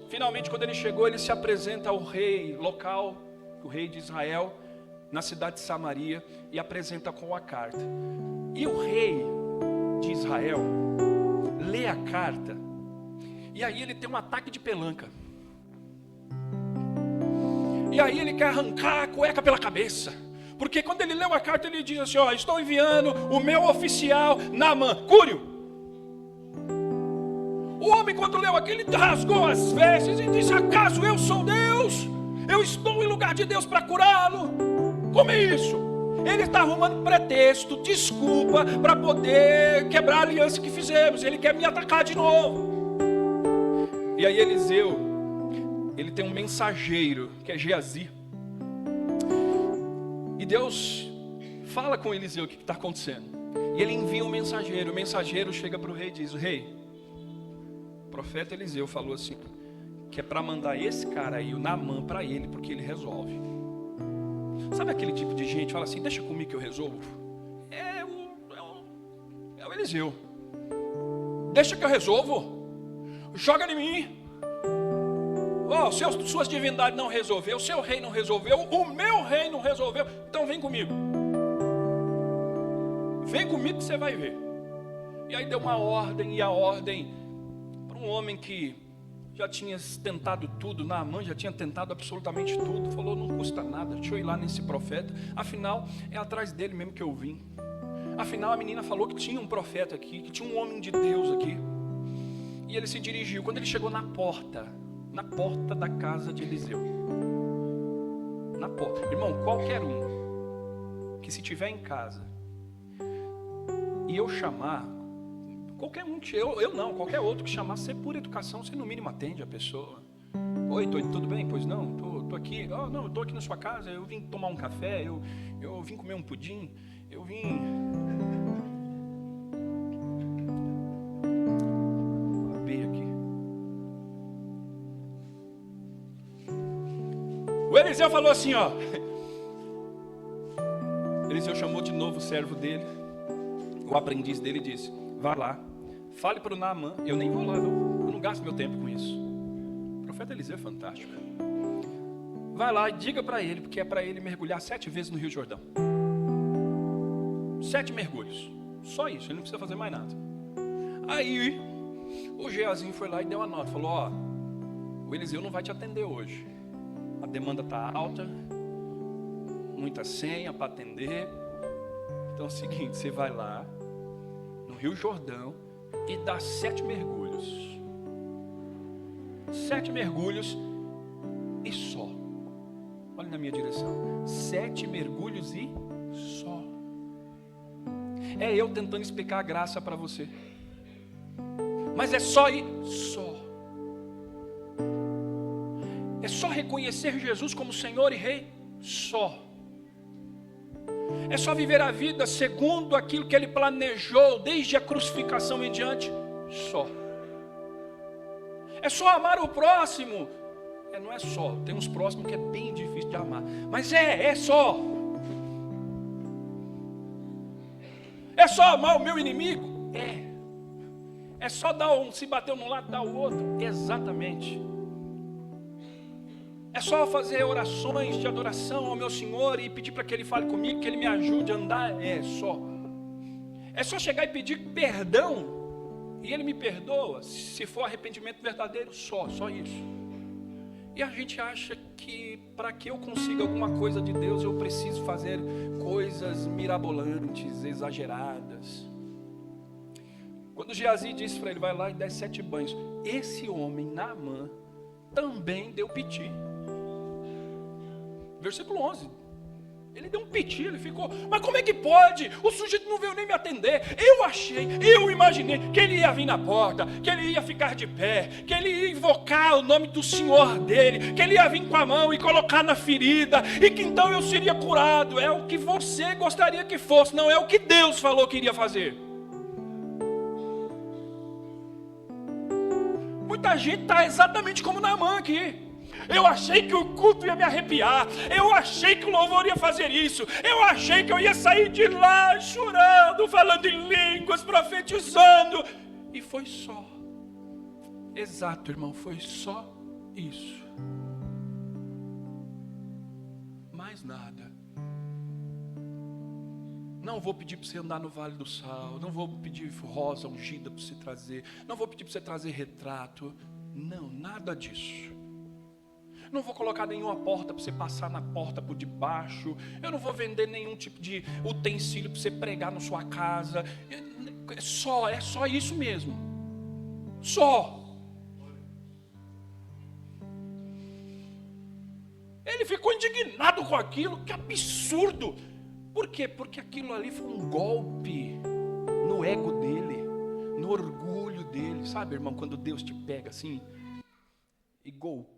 Finalmente, quando ele chegou, ele se apresenta ao rei local, o rei de Israel, na cidade de Samaria, e apresenta com a carta. E o rei de Israel lê a carta, e aí ele tem um ataque de pelanca. E aí ele quer arrancar a cueca pela cabeça. Porque quando ele leu a carta, ele diz assim: ó, estou enviando o meu oficial Naamã, cure-o. O homem, quando leu aquilo, ele rasgou as vestes e disse: acaso eu sou Deus? Eu estou em lugar de Deus para curá-lo? Como é isso? Ele está arrumando pretexto, desculpa, para poder quebrar a aliança que fizemos. Ele quer me atacar de novo. E aí Eliseu, ele tem um mensageiro, que é Geazi. E Deus fala com Eliseu o que está acontecendo. E ele envia um mensageiro. O mensageiro chega para o rei e diz: rei, o profeta Eliseu falou assim, que é para mandar esse cara aí, o Naamã, para ele, porque ele resolve. Sabe aquele tipo de gente que fala assim: deixa comigo que eu resolvo? É o Eliseu. Deixa que eu resolvo. Joga em mim. Oh, suas divindades não resolveu, o seu rei não resolveu, o meu rei não resolveu, então vem comigo. Vem comigo que você vai ver. E aí deu uma ordem, e a ordem para um homem que já tinha tentado tudo, Naamã já tinha tentado absolutamente tudo, falou: não custa nada, deixa eu ir lá nesse profeta, afinal é atrás dele mesmo que eu vim. Afinal a menina falou que tinha um profeta aqui, que tinha um homem de Deus aqui. E ele se dirigiu. Quando ele chegou na porta da casa de Eliseu, na porta, irmão, qualquer um que se tiver em casa e eu chamar, qualquer um, qualquer outro que chamar, você por educação, você no mínimo atende a pessoa. Oi, tudo bem? Pois não, tô aqui. Oh, não, eu tô aqui na sua casa, eu vim tomar um café, eu vim comer um pudim, eu vim... O Eliseu falou assim, ó. Eliseu chamou de novo o servo dele, o aprendiz dele, e disse: vá lá, fale para o Naamã. Eu nem vou lá, eu não gasto meu tempo com isso. O profeta Eliseu é fantástico. Vai lá e diga para ele, porque é para ele mergulhar 7 vezes no Rio Jordão. 7 mergulhos, só isso, ele não precisa fazer mais nada. Aí o Geazi foi lá e deu a nota, falou: ó, o Eliseu não vai te atender hoje. A demanda está alta, muita senha para atender. Então é o seguinte, você vai lá no Rio Jordão e dá 7 mergulhos. 7 mergulhos e só. Olha na minha direção. 7 mergulhos e só. É eu tentando explicar a graça para você. Mas é só e só. É só reconhecer Jesus como Senhor e Rei, só. É só viver a vida segundo aquilo que Ele planejou desde a crucificação em diante, só. É só amar o próximo. Não é só, tem uns próximos que é bem difícil de amar, mas é só. É só amar o meu inimigo? É só dar se bater num lado, dar o outro? Exatamente. É só fazer orações de adoração ao meu Senhor e pedir para que Ele fale comigo, que Ele me ajude a andar? É só chegar e pedir perdão e Ele me perdoa, se for arrependimento verdadeiro, só isso. E a gente acha que para que eu consiga alguma coisa de Deus, eu preciso fazer coisas mirabolantes, exageradas. Quando Geazi disse para ele, vai lá e dá 7 banhos, esse homem, Naamã, também deu piti. Versículo 11, ele deu um piti, ele ficou, mas como é que pode? O sujeito não veio nem me atender. Eu imaginei que ele ia vir na porta, que ele ia ficar de pé, que ele ia invocar o nome do Senhor dele, que ele ia vir com a mão e colocar na ferida, e que então eu seria curado. É o que você gostaria que fosse, não é o que Deus falou que iria fazer. Muita gente está exatamente como Naamã aqui. Eu achei que o culto ia me arrepiar, eu achei que o louvor ia fazer isso, eu achei que eu ia sair de lá chorando, falando em línguas, profetizando, e foi só, exato, irmão, foi só isso, mais nada. Não vou pedir para você andar no Vale do Sal, não vou pedir rosa ungida para você trazer, não vou pedir para você trazer retrato, não, nada disso. Não vou colocar nenhuma porta para você passar na porta por debaixo. Eu não vou vender nenhum tipo de utensílio para você pregar na sua casa. É só isso mesmo. Só. Ele ficou indignado com aquilo. Que absurdo. Por quê? Porque aquilo ali foi um golpe no ego dele, no orgulho dele. Sabe, irmão, quando Deus te pega assim e golpeia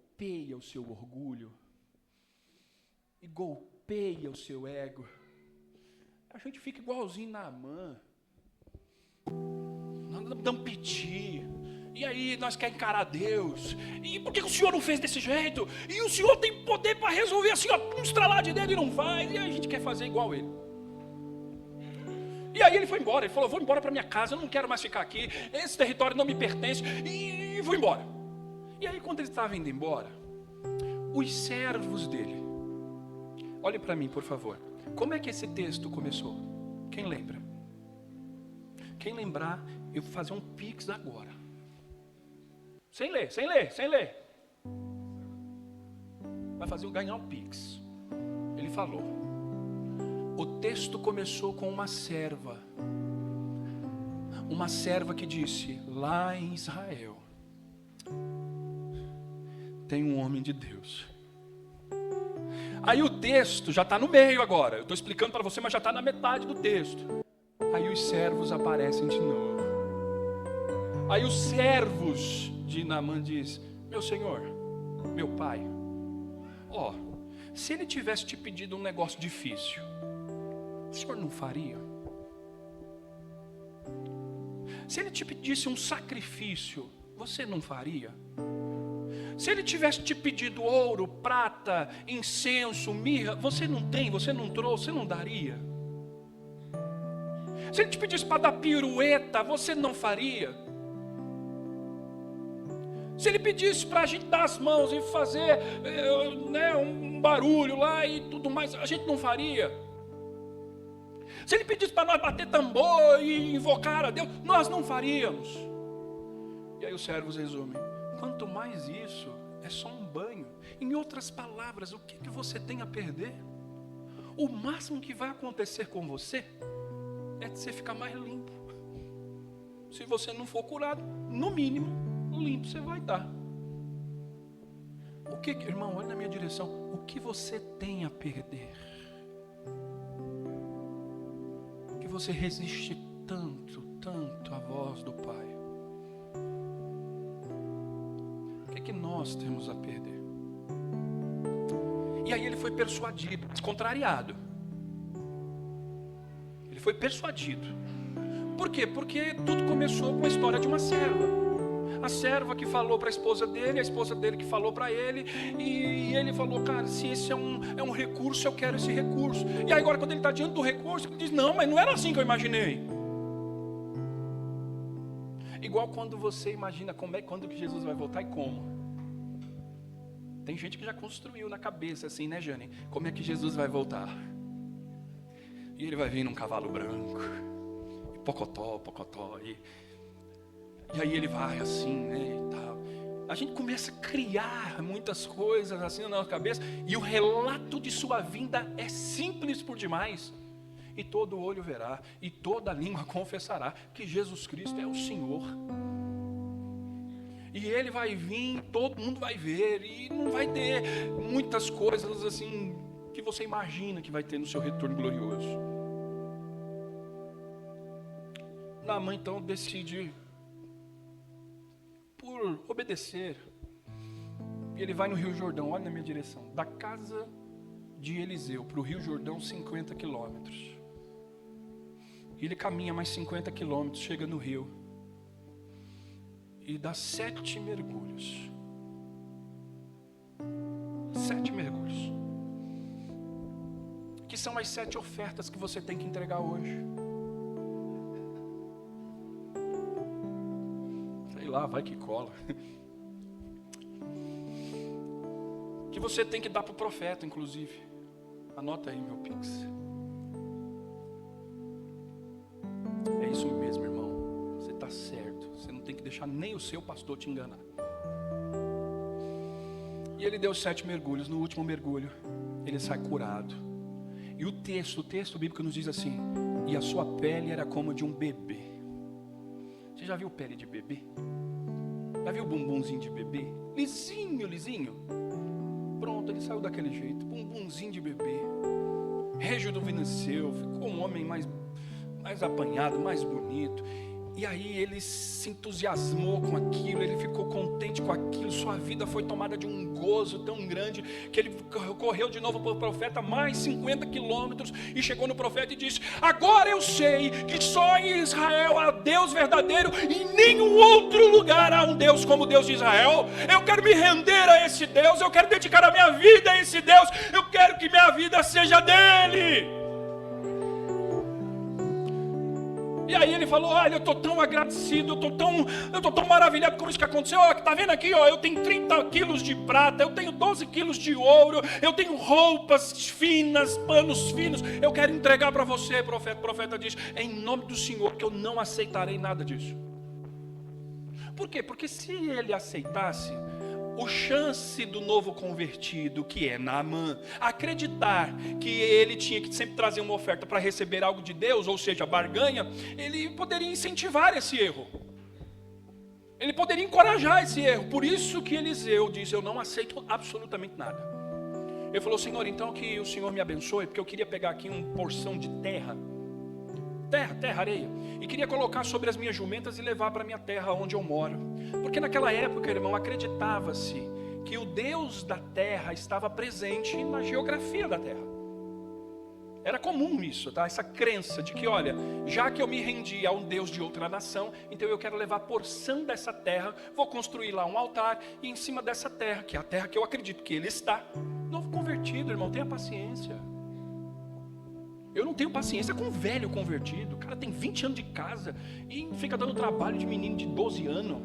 o seu orgulho e golpeia o seu ego, a gente fica igualzinho Naamã, nós damos piti, e aí nós queremos encarar Deus, e por que o Senhor não fez desse jeito? E o Senhor tem poder para resolver assim, ó, um estralar de dedo e não faz, e aí a gente quer fazer igual ele. E aí ele foi embora, ele falou, vou embora para minha casa, eu não quero mais ficar aqui, esse território não me pertence, e vou embora. E aí quando ele estava indo embora, os servos dele, olhe para mim por favor, como é que esse texto começou? Quem lembra? Quem lembrar, eu vou fazer um pix agora. Sem ler. Vai fazer ganhar um pix. Ele falou, o texto começou com uma serva que disse, lá em Israel tem um homem de Deus. Aí o texto já está no meio agora. Eu estou explicando para você, mas já está na metade do texto. Aí os servos aparecem de novo. Aí os servos de Naamã diz, meu senhor, meu pai, se ele tivesse te pedido um negócio difícil, o senhor não faria? Se ele te pedisse um sacrifício, você não faria? Se ele tivesse te pedido ouro, prata, incenso, mirra, você não tem, você não trouxe, você não daria? Se ele te pedisse para dar pirueta, você não faria? Se ele pedisse para a gente dar as mãos e fazer um barulho lá e tudo mais, a gente não faria? Se ele pedisse para nós bater tambor e invocar a Deus, nós não faríamos. E aí os servos resumem, quanto mais isso, é só um banho. Em outras palavras, o que você tem a perder? O máximo que vai acontecer com você é de você ficar mais limpo. Se você não for curado, no mínimo, limpo você vai estar. Irmão, olha na minha direção. O que você tem a perder? Que você resiste tanto à voz do Pai. O que nós temos a perder? E aí ele foi persuadido, contrariado. Ele foi persuadido. Por quê? Porque tudo começou com a história de uma serva. A serva que falou para a esposa dele, a esposa dele que falou para ele, e ele falou, cara, se esse é um recurso, eu quero esse recurso. E aí agora quando ele está diante do recurso, ele diz, não, mas não era assim que eu imaginei. Igual quando você imagina quando que Jesus vai voltar e como. Tem gente que já construiu na cabeça assim, né, Jane? Como é que Jesus vai voltar? E ele vai vir num cavalo branco, e pocotó, pocotó, e aí ele vai assim, né, e tal. A gente começa a criar muitas coisas assim na nossa cabeça, e o relato de sua vinda é simples por demais. E todo olho verá, e toda língua confessará que Jesus Cristo é o Senhor. E Ele vai vir, todo mundo vai ver, e não vai ter muitas coisas assim que você imagina que vai ter no seu retorno glorioso. Naamã então decide por obedecer, e ele vai no Rio Jordão, olha na minha direção, da casa de Eliseu para o Rio Jordão 50 quilômetros. E ele caminha mais 50 quilômetros, chega no rio e dá 7 mergulhos. 7 mergulhos. Que são as 7 ofertas que você tem que entregar hoje. Sei lá, vai que cola. Que você tem que dar para o profeta, inclusive. Anota aí meu pix. É isso mesmo, irmão. Você está certo. Você não tem que deixar nem o seu pastor te enganar. E ele deu 7 mergulhos. No último mergulho, ele sai curado. E o texto bíblico nos diz assim: e a sua pele era como de um bebê. Você já viu pele de bebê? Já viu o bumbumzinho de bebê? Lisinho, lisinho. Pronto, ele saiu daquele jeito, bumbumzinho de bebê. Rejuvenesceu, ficou um homem mais apanhado, mais bonito. E aí ele se entusiasmou com aquilo, ele ficou contente com aquilo. Sua vida foi tomada de um gozo tão grande que ele correu de novo para o profeta mais 50 quilômetros e chegou no profeta e disse: agora eu sei que só em Israel há Deus verdadeiro e em nenhum outro lugar há um Deus como o Deus de Israel. Eu quero me render a esse Deus, eu quero dedicar a minha vida a esse Deus, eu quero que minha vida seja dele. E aí ele falou: olha, eu estou tão agradecido, eu estou tão maravilhado com isso que aconteceu. Ó, tá vendo aqui, ó, eu tenho 30 quilos de prata, eu tenho 12 quilos de ouro, eu tenho roupas finas, panos finos, eu quero entregar para você, profeta. O profeta diz: é em nome do Senhor que eu não aceitarei nada disso. Por quê? Porque se ele aceitasse, o chance do novo convertido, que é Naamã, acreditar que ele tinha que sempre trazer uma oferta para receber algo de Deus, ou seja, barganha, ele poderia incentivar esse erro. Ele poderia encorajar esse erro. Por isso que Eliseu diz: eu não aceito absolutamente nada. Ele falou: Senhor, então que o Senhor me abençoe, porque eu queria pegar aqui uma porção de terra, areia, e queria colocar sobre as minhas jumentas e levar para a minha terra onde eu moro. Porque naquela época, irmão, acreditava-se que o Deus da terra estava presente na geografia da terra. Era comum isso, tá? Essa crença de que, olha, já que eu me rendi a um Deus de outra nação, então eu quero levar porção dessa terra, vou construir lá um altar, e em cima dessa terra, que é a terra que eu acredito que ele está. Novo convertido, irmão, tenha paciência. Eu não tenho paciência com um velho convertido. O cara tem 20 anos de casa e fica dando trabalho de menino de 12 anos.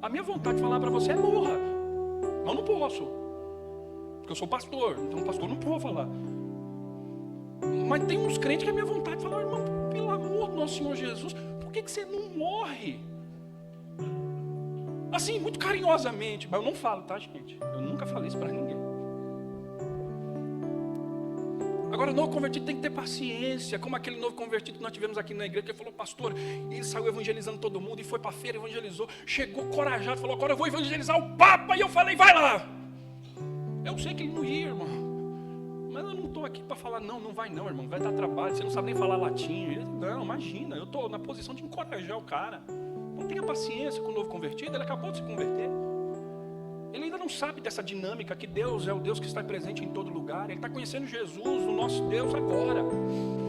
A minha vontade de falar para você é: morra. Mas eu não posso, porque eu sou pastor, então pastor não pode falar. Mas tem uns crentes que a minha vontade de falar: irmão, pelo amor do nosso Senhor Jesus, por que você não morre? Assim, muito carinhosamente. Mas eu não falo, tá, gente? Eu nunca falei isso para ninguém. Agora, o novo convertido tem que ter paciência, como aquele novo convertido que nós tivemos aqui na igreja, que falou: pastor, ele saiu evangelizando todo mundo, e foi para a feira, evangelizou, chegou corajado, falou: agora eu vou evangelizar o Papa, e eu falei: vai lá. Eu sei que ele não ia, irmão, mas eu não estou aqui para falar: não vai não, irmão, vai dar trabalho, você não sabe nem falar latim. Ele, não, imagina, eu estou na posição de encorajar o cara. Não tenha paciência com o novo convertido, ele acabou de se converter. Ele ainda não sabe dessa dinâmica, que Deus é o Deus que está presente em todo lugar. Ele está conhecendo Jesus, o nosso Deus, agora.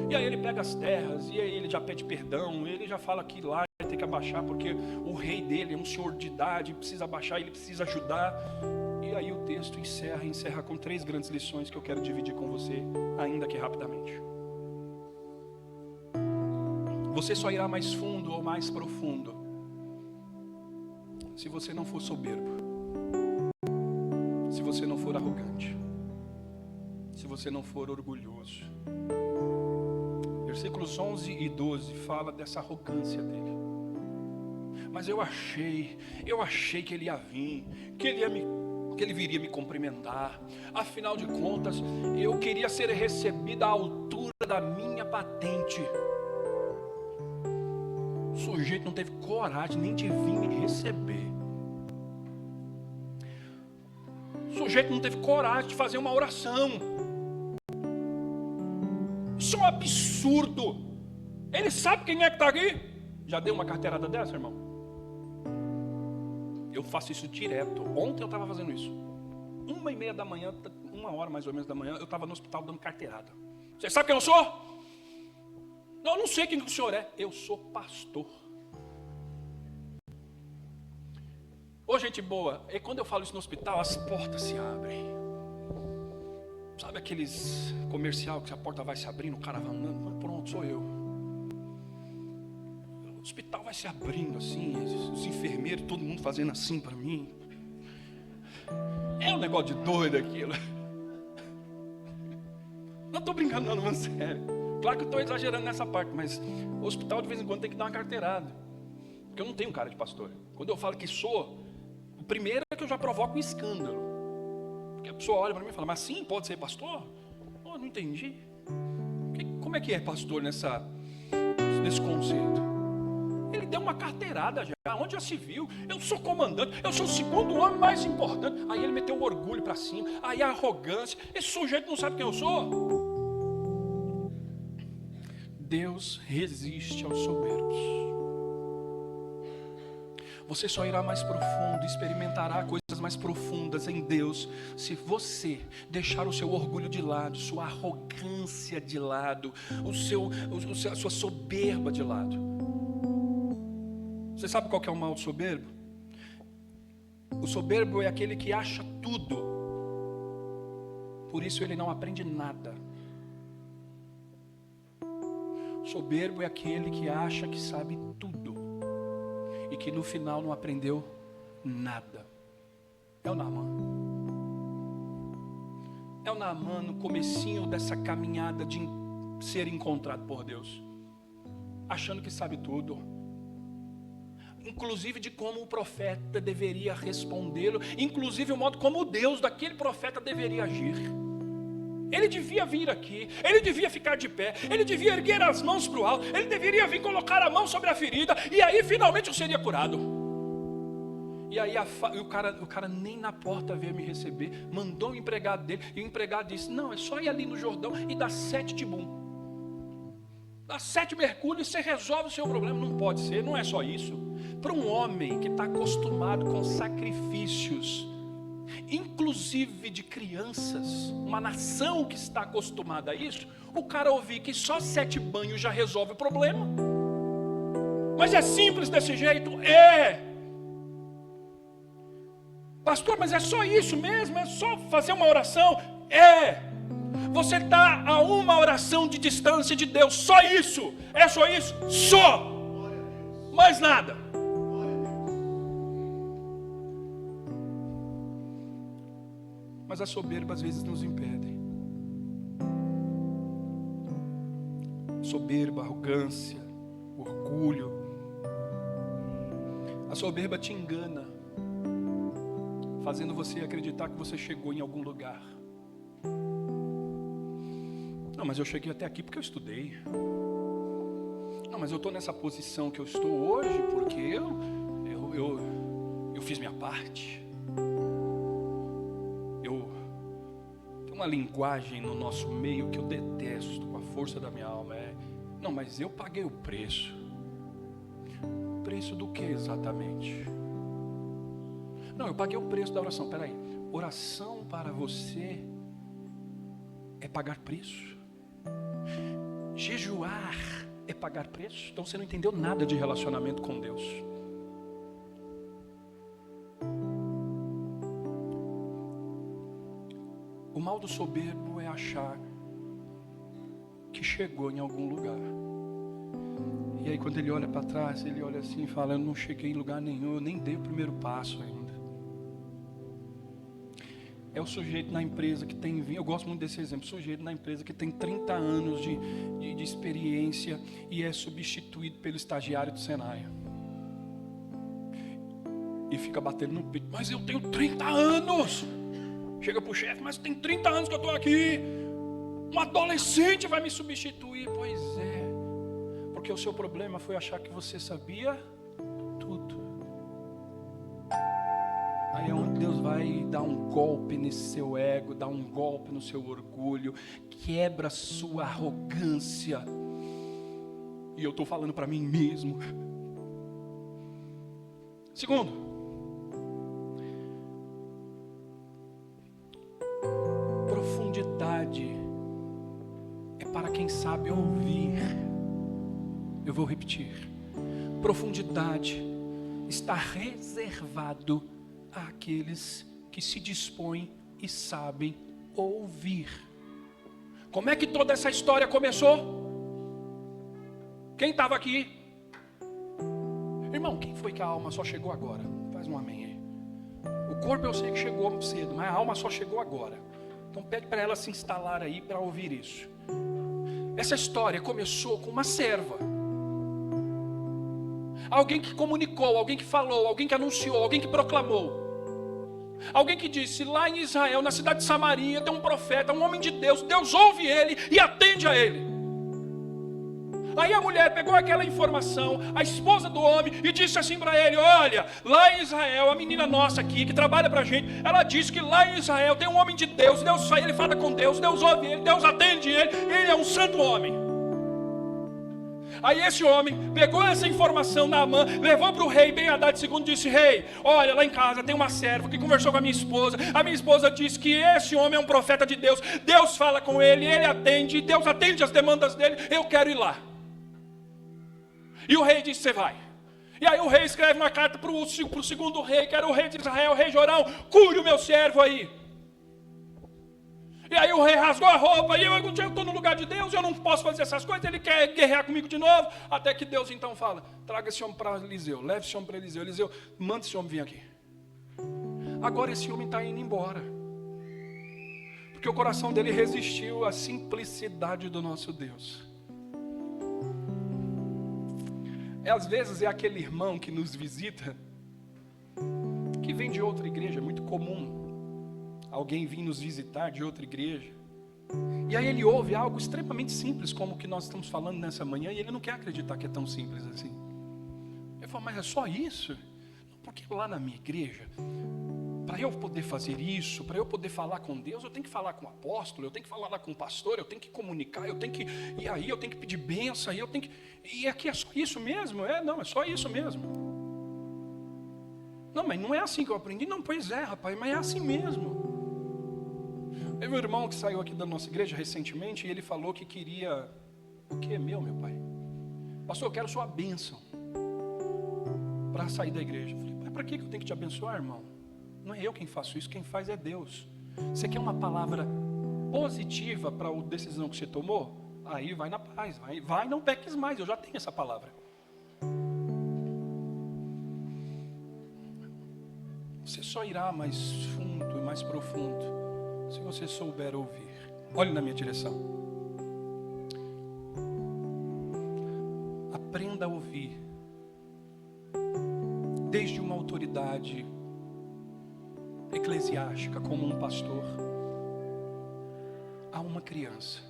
E aí ele pega as terras, e aí ele já pede perdão, ele já fala que lá vai ter que abaixar, porque o rei dele é um senhor de idade, precisa abaixar, ele precisa ajudar. E aí o texto encerra com 3 grandes lições que eu quero dividir com você, ainda que rapidamente. Você só irá mais fundo ou mais profundo se você não for soberbo. se você não for arrogante, se você não for orgulhoso. Versículos 11 e 12 fala dessa arrogância dele. Mas eu achei que ele ia vir, que ele viria me cumprimentar. Afinal de contas, eu queria ser recebido à altura da minha patente. O sujeito não teve coragem nem de vir me receber. O sujeito não teve coragem de fazer uma oração. Isso é um absurdo. Ele sabe quem é que está aqui? Já deu uma carteirada dessa, irmão? Eu faço isso direto. Ontem eu estava fazendo isso. 1h30 da manhã, 1h mais ou menos da manhã, eu estava no hospital dando carteirada. Você sabe quem eu sou? Não, eu não sei quem o senhor é. Eu sou pastor. Ô, gente boa, e quando eu falo isso no hospital, as portas se abrem. Sabe aqueles comercial que a porta vai se abrindo, o cara vai andando, pronto, sou eu. O hospital vai se abrindo assim, os enfermeiros, todo mundo fazendo assim para mim. É um negócio de doido aquilo. Não estou brincando não, mas sério. Claro que eu estou exagerando nessa parte, mas o hospital de vez em quando tem que dar uma carteirada. Porque eu não tenho cara de pastor. Quando eu falo que sou, o primeiro é que eu já provoco um escândalo. Porque a pessoa olha para mim e fala, mas sim, pode ser pastor? Oh, não entendi. Como é que é pastor nesse conceito? Ele deu uma carteirada já, onde já se viu, eu sou comandante, eu sou o segundo homem mais importante. Aí ele meteu o orgulho para cima, aí a arrogância, esse sujeito não sabe quem eu sou. Deus resiste aos soberbos. Você só irá mais profundo, experimentará coisas mais profundas em Deus, se você deixar o seu orgulho de lado, sua arrogância de lado, a sua soberba de lado. Você sabe qual que é o mal do soberbo? O soberbo é aquele que acha tudo, por isso ele não aprende nada. O soberbo é aquele que acha que sabe tudo e que no final não aprendeu nada. É o Naamã. É o Naamã no comecinho dessa caminhada de ser encontrado por Deus, achando que sabe tudo, inclusive de como o profeta deveria respondê-lo, inclusive o modo como o Deus daquele profeta deveria agir. Ele devia vir aqui, ele devia ficar de pé, ele devia erguer as mãos para o alto, ele deveria vir colocar a mão sobre a ferida, e aí finalmente eu seria curado. E aí o cara nem na porta veio me receber, mandou o empregado dele, e o empregado disse, não, é só ir ali no Jordão e dar 7 tibum. Dá 7 mergulhos e você resolve o seu problema. Não pode ser, não é só isso. Para um homem que está acostumado com sacrifícios, inclusive de crianças, uma nação que está acostumada a isso, o cara ouvir que só 7 banhos já resolve o problema. Mas é simples desse jeito? É. Pastor, mas é só isso mesmo? É só fazer uma oração? É. Você está a uma oração de distância de Deus, só isso. É só isso? Só. Mais nada. Mas a soberba às vezes nos impede. Soberba, arrogância, orgulho. A soberba te engana, fazendo você acreditar que você chegou em algum lugar. Não, mas eu cheguei até aqui porque eu estudei. Não, mas eu estou nessa posição que eu estou hoje porque eu fiz minha parte. Tem uma linguagem no nosso meio que eu detesto com a força da minha alma. Não, mas eu paguei o preço. Preço do que exatamente? Não, eu paguei o preço da oração. Peraí, oração para você é pagar preço? Jejuar é pagar preço? Então você não entendeu nada de relacionamento com Deus. O mal do soberbo é achar que chegou em algum lugar. E aí quando ele olha para trás, ele olha assim e fala, eu não cheguei em lugar nenhum, eu nem dei o primeiro passo ainda. É o sujeito na empresa que tem, eu gosto muito desse exemplo, sujeito na empresa que tem 30 anos de experiência e é substituído pelo estagiário do Senai. E fica batendo no peito, mas eu tenho 30 anos. Chega pro chefe, mas tem 30 anos que eu estou aqui. Um adolescente vai me substituir. Pois é, porque o seu problema foi achar que você sabia tudo. Aí é onde Deus vai dar um golpe nesse seu ego, dar um golpe no seu orgulho, quebra a sua arrogância. E eu estou falando para mim mesmo. Segundo, profundidade é para quem sabe ouvir. Eu vou repetir. Profundidade está reservado àqueles que se dispõem e sabem ouvir. Como é que toda essa história começou? Quem estava aqui? Irmão, quem foi que a alma só chegou agora? Faz um amém aí. O corpo eu sei que chegou cedo, mas a alma só chegou agora. Então pede para ela se instalar aí para ouvir isso. Essa história começou com uma serva. Alguém que comunicou, alguém que falou, alguém que anunciou, alguém que proclamou. Alguém que disse, lá em Israel, na cidade de Samaria, tem um profeta, um homem de Deus. Deus ouve ele e atende a ele. Aí a mulher pegou aquela informação, a esposa do homem, e disse assim para ele, olha, lá em Israel, a menina nossa aqui, que trabalha para a gente, ela disse que lá em Israel tem um homem de Deus, ele fala com Deus, Deus ouve ele, Deus atende ele é um santo homem. Aí esse homem pegou essa informação, Naamã, levou para o rei Ben-Hadad II e disse, rei, olha, lá em casa tem uma serva que conversou com a minha esposa disse que esse homem é um profeta de Deus, Deus fala com ele atende, Deus atende as demandas dele, eu quero ir lá. E o rei disse, você vai. E aí o rei escreve uma carta para o segundo rei, que era o rei de Israel, o rei Jorão, cure o meu servo aí. E aí o rei rasgou a roupa, e eu estou no lugar de Deus, eu não posso fazer essas coisas, ele quer guerrear comigo de novo, até que Deus então fala, traga esse homem para Eliseu, leve esse homem para Eliseu, Eliseu, manda esse homem vir aqui. Agora esse homem está indo embora, porque o coração dele resistiu à simplicidade do nosso Deus. Às vezes é aquele irmão que nos visita, que vem de outra igreja, é muito comum alguém vir nos visitar de outra igreja, e aí ele ouve algo extremamente simples, como o que nós estamos falando nessa manhã, e ele não quer acreditar que é tão simples assim. Ele fala, mas é só isso? Porque lá na minha igreja, para eu poder fazer isso, para eu poder falar com Deus, eu tenho que falar com o apóstolo, eu tenho que falar lá com o pastor, eu tenho que comunicar, e aí eu tenho que pedir bênção, e aqui é só isso mesmo? Não, é só isso mesmo. Não, mas não é assim que eu aprendi. Não, pois é, rapaz, mas é assim mesmo. Teve um irmão que saiu aqui da nossa igreja recentemente, e ele falou que queria, o que é meu pai? Pastor, eu quero sua bênção para sair da igreja. Eu falei, mas para que eu tenho que te abençoar, irmão? Não é eu quem faço isso, quem faz é Deus. Você quer uma palavra positiva para a decisão que você tomou? Aí vai na paz, vai, não peques mais, eu já tenho essa palavra. Você só irá mais fundo e mais profundo se você souber ouvir. Olhe na minha direção. Aprenda a ouvir, desde uma autoridade eclesiástica, como um pastor, a uma criança.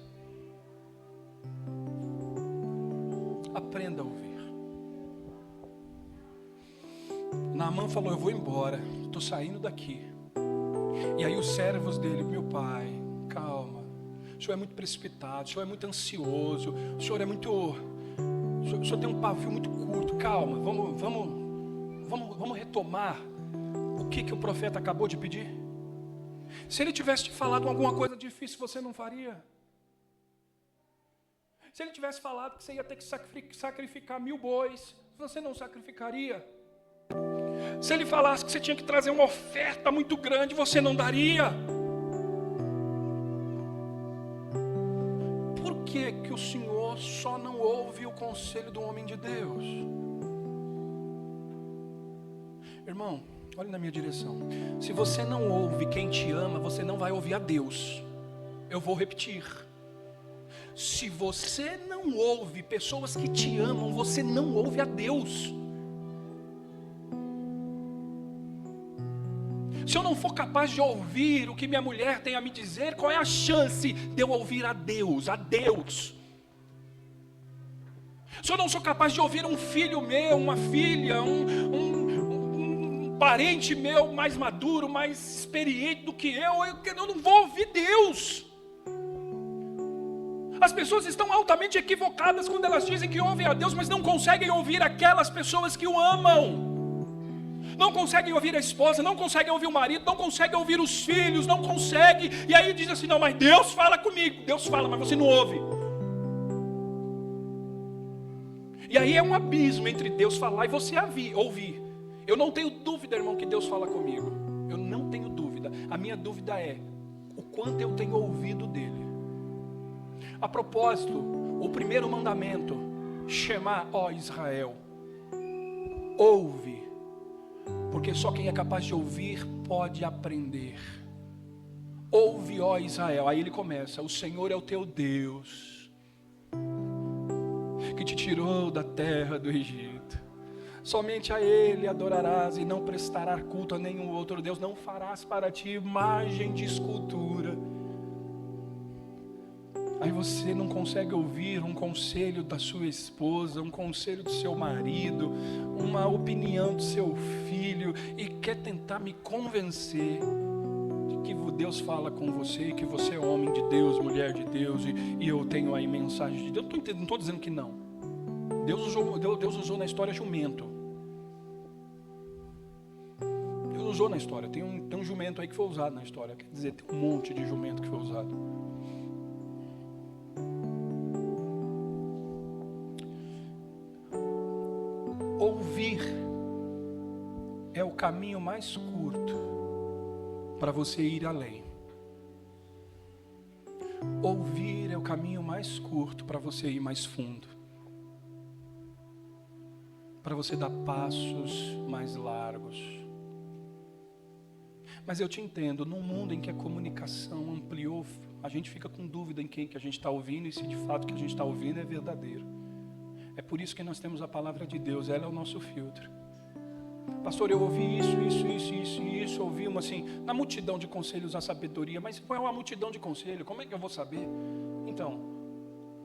Aprenda a ouvir. Naamã falou, eu vou embora, estou saindo daqui. E aí os servos dele, meu pai, calma, o senhor é muito precipitado, o senhor é muito ansioso, o senhor é muito, o senhor tem um pavio muito curto, calma, vamos retomar o que o profeta acabou de pedir. Se ele tivesse te falado alguma coisa difícil, você não faria. Se ele tivesse falado que você ia ter que sacrificar 1000 bois, você não sacrificaria. Se ele falasse que você tinha que trazer uma oferta muito grande, você não daria. Por que o Senhor só não ouve o conselho do homem de Deus? Irmão, Olhe na minha direção. Se você não ouve quem te ama, você não vai ouvir a Deus. Eu vou repetir. Se você não ouve pessoas que te amam, você não ouve a Deus. Se eu não for capaz de ouvir o que minha mulher tem a me dizer, qual é a chance de eu ouvir a Deus? A Deus. Se eu não sou capaz de ouvir um filho meu, uma filha, um parente meu mais maduro, mais experiente do que eu não vou ouvir Deus. As pessoas estão altamente equivocadas quando elas dizem que ouvem a Deus, mas não conseguem ouvir aquelas pessoas que o amam. Não conseguem ouvir a esposa, não conseguem ouvir o marido, não conseguem ouvir os filhos, não conseguem. E aí diz assim, não, mas Deus fala comigo. Deus fala, mas você não ouve. E aí é um abismo entre Deus falar e você ouvir. Eu não tenho dúvida, irmão, que Deus fala comigo. Eu não tenho dúvida. A minha dúvida é o quanto eu tenho ouvido dele. A propósito, o primeiro mandamento, Shema, ó Israel, ouve, porque só quem é capaz de ouvir pode aprender. Ouve, ó Israel. Aí ele começa, o Senhor é o teu Deus, que te tirou da terra do Egito. Somente a Ele adorarás e não prestarás culto a nenhum outro Deus. Não farás para ti imagem de escultura. Aí você não consegue ouvir um conselho da sua esposa, um conselho do seu marido, uma opinião do seu filho e quer tentar me convencer de que Deus fala com você, que você é homem de Deus, mulher de Deus e eu tenho aí mensagem de Deus. Não estou dizendo que não. Deus usou na história jumento. Deus usou na história. Tem um jumento aí que foi usado na história. Quer dizer, tem um monte de jumento que foi usado. Ouvir é o caminho mais curto para você ir além. Ouvir é o caminho mais curto para você ir mais fundo. Para você dar passos mais largos. Mas eu te entendo, num mundo em que a comunicação ampliou, a gente fica com dúvida em quem que a gente está ouvindo e se de fato o que a gente está ouvindo é verdadeiro. É por isso que nós temos a palavra de Deus, ela é o nosso filtro. Pastor, eu ouvi isso, ouvi na multidão de conselhos a sabedoria, mas qual é uma multidão de conselhos? Como é que eu vou saber? Então,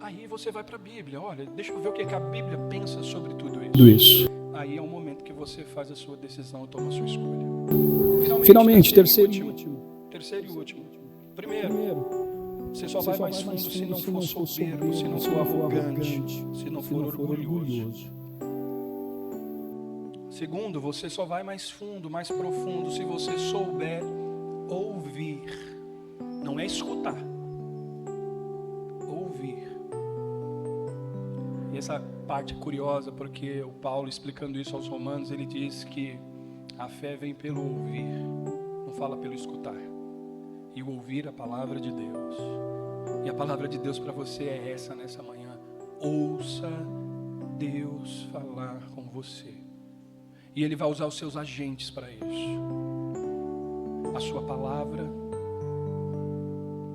aí você vai para a Bíblia, olha, deixa eu ver o que a Bíblia pensa sobre tudo isso. Aí é o momento que você faz a sua decisão e toma a sua escolha. Finalmente, terceiro e último. Primeiro, você só vai mais fundo se não for soberbo, se não for arrogante, se não for orgulhoso. Segundo, você só vai mais fundo, mais profundo, se você souber ouvir. Não é escutar. Ouvir. E essa parte é curiosa, porque o Paulo, explicando isso aos romanos, ele diz que a fé vem pelo ouvir, não fala pelo escutar. E o ouvir a palavra de Deus. E a palavra de Deus para você é essa nessa manhã. Ouça Deus falar com você. E Ele vai usar os seus agentes para isso. A sua palavra,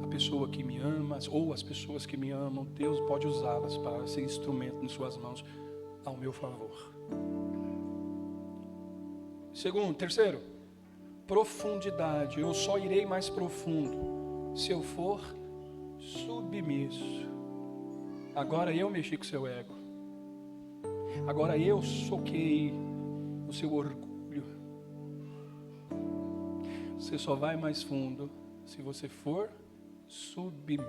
a pessoa que me ama, ou as pessoas que me amam, Deus pode usá-las para ser instrumento em suas mãos ao meu favor. Terceiro, profundidade. Eu só irei mais profundo se eu for submisso. Agora eu mexi com o seu ego. Agora eu soquei o seu orgulho. Você só vai mais fundo se você for submisso.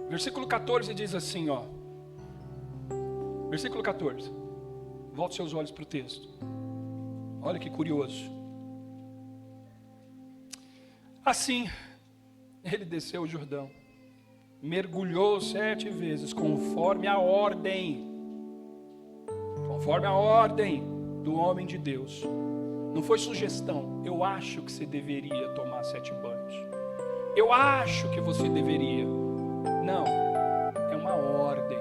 Versículo 14 diz assim, ó. Versículo 14. Volte seus olhos para o texto. Olha que curioso. Assim, ele desceu o Jordão, mergulhou 7 vezes, conforme a ordem do homem de Deus. Não foi sugestão. Eu acho que você deveria tomar 7 banhos. Eu acho que você deveria. Não, é uma ordem.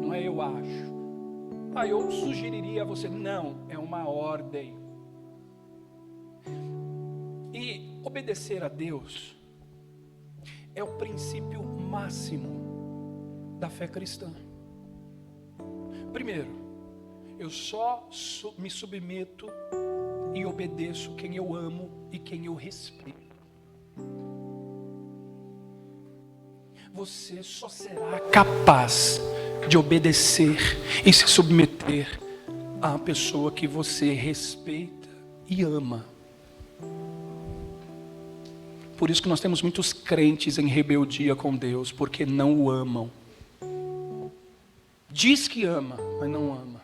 Não é eu acho. eu sugeriria a você, não, é uma ordem. E obedecer a Deus é o princípio máximo da fé cristã. Primeiro, eu só me submeto e obedeço quem eu amo e quem eu respeito. Você só será capaz de obedecer e se submeter à pessoa que você respeita e ama. Por isso que nós temos muitos crentes em rebeldia com Deus, porque não o amam. Diz que ama, mas não ama.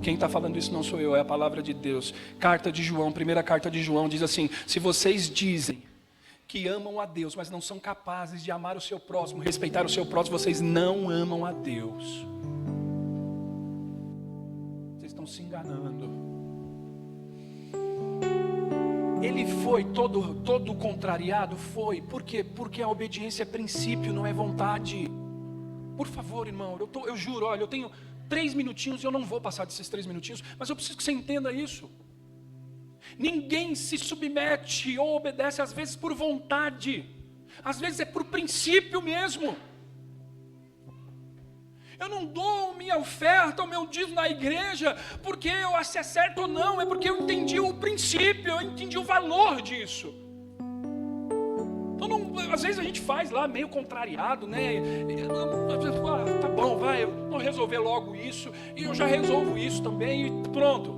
Quem está falando isso não sou eu, é a palavra de Deus. Carta de João, primeira carta de João, diz assim: se vocês dizem que amam a Deus, mas não são capazes de amar o seu próximo, respeitar o seu próximo, vocês não amam a Deus. Vocês estão se enganando. Ele foi todo contrariado? Foi. Por quê? Porque a obediência é princípio, não é vontade. Por favor, irmão, eu juro, olha, eu tenho 3 minutinhos e eu não vou passar desses 3 minutinhos, mas eu preciso que você entenda isso. Ninguém se submete ou obedece às vezes por vontade, às vezes é por princípio mesmo. Eu não dou minha oferta, o meu dízimo na igreja porque eu acho se é certo ou não, é porque eu entendi o princípio, eu entendi o valor disso. Então, às vezes a gente faz lá meio contrariado, né? Tá bom, vai, eu vou resolver logo isso, e eu já resolvo isso também, e pronto.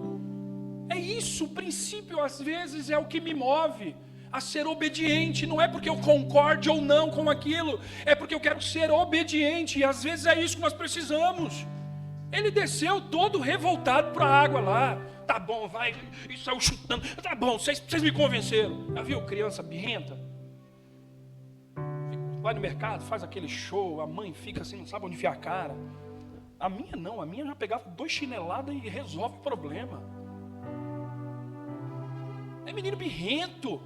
É isso, o princípio às vezes é o que me move a ser obediente. Não é porque eu concorde ou não com aquilo, é porque eu quero ser obediente, e às vezes é isso que nós precisamos. Ele desceu todo revoltado para a água lá. Tá bom, vai, e saiu chutando. Tá bom, vocês me convenceram. Já viu criança birrenta? Vai no mercado, faz aquele show, a mãe fica assim, não sabe onde enfiar a cara. A minha não, a minha já pegava 2 chineladas e resolve o problema. É menino birrento.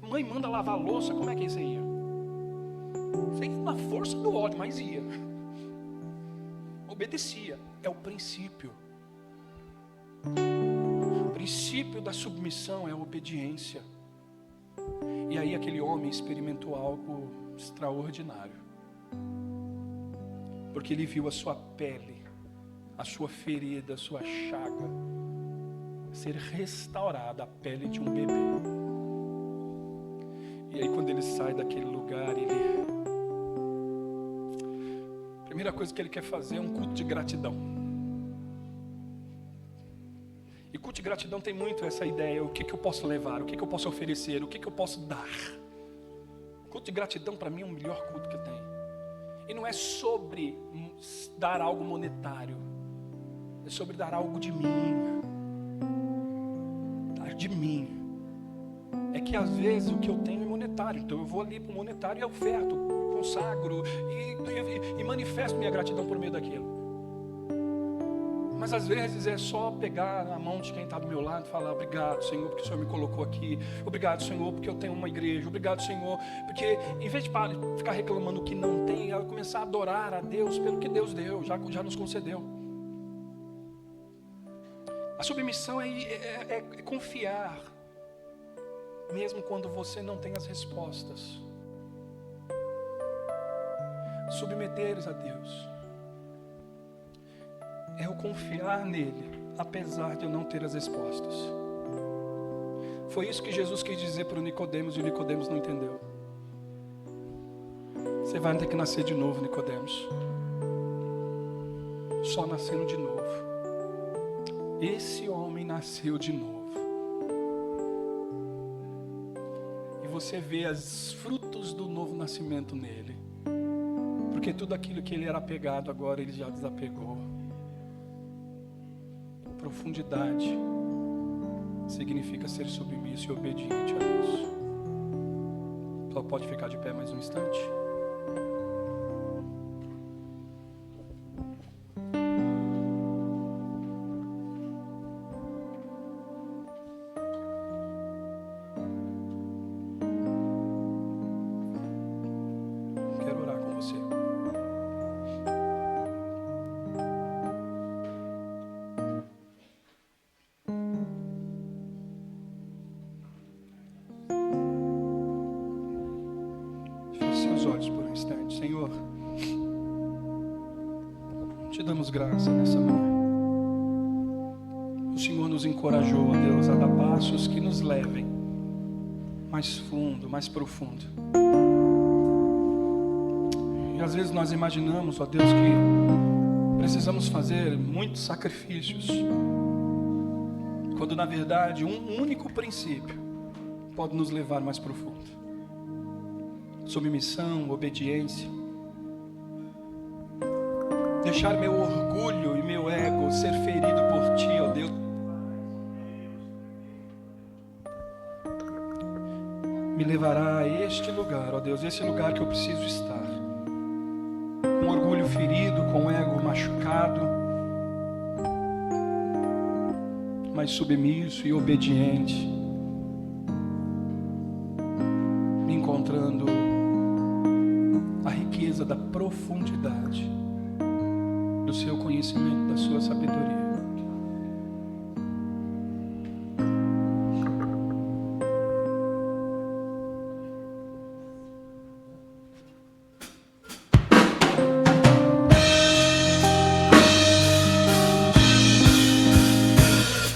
A mãe manda lavar a louça, como é que você ia? Você ia na força do ódio, mas ia. Obedecia, é o princípio. O princípio da submissão é a obediência. E aí aquele homem experimentou algo extraordinário. Porque ele viu a sua pele, a sua ferida, a sua chaga ser restaurada, a pele de um bebê. E aí quando ele sai daquele lugar, a primeira coisa que ele quer fazer é um culto de gratidão. E culto de gratidão tem muito essa ideia, o que eu posso levar, o que eu posso oferecer, o que eu posso dar. Culto de gratidão para mim é o melhor culto que tem. E não é sobre dar algo monetário, é sobre dar algo de mim. Dar de mim. É que às vezes o que eu tenho é monetário, então eu vou ali para o monetário e oferto, consagro e manifesto minha gratidão por meio daquilo. Mas às vezes é só pegar na mão de quem está do meu lado e falar: obrigado, Senhor, porque o Senhor me colocou aqui. Obrigado, Senhor, porque eu tenho uma igreja. Obrigado, Senhor, porque em vez de ficar reclamando o que não tem, ela começar a adorar a Deus pelo que Deus deu, já nos concedeu. A submissão é confiar, mesmo quando você não tem as respostas. Submeteres a Deus é eu confiar nele, apesar de eu não ter as respostas. Foi isso que Jesus quis dizer para o Nicodemos, e o Nicodemos não entendeu. Você vai ter que nascer de novo, Nicodemos. Só nascendo de novo. Esse homem nasceu de novo. E você vê os frutos do novo nascimento nele. Porque tudo aquilo que ele era apegado, agora ele já desapegou. Profundidade significa ser submisso e obediente a Deus. Só pode ficar de pé mais um instante? Quero orar com você. olhos por um instante. Senhor, te damos graça nessa manhã. O Senhor nos encorajou, ó Deus, a dar passos que nos levem mais fundo, mais profundo. E às vezes nós imaginamos, ó Deus, que precisamos fazer muitos sacrifícios, quando na verdade um único princípio pode nos levar mais profundo. Submissão, obediência. Deixar meu orgulho e meu ego ser ferido por Ti, ó Deus. Me levará a este lugar, ó Deus, esse lugar que eu preciso estar. Com orgulho ferido, com ego machucado, mas submisso e obediente, me encontrando a riqueza da profundidade do seu conhecimento, da sua sabedoria.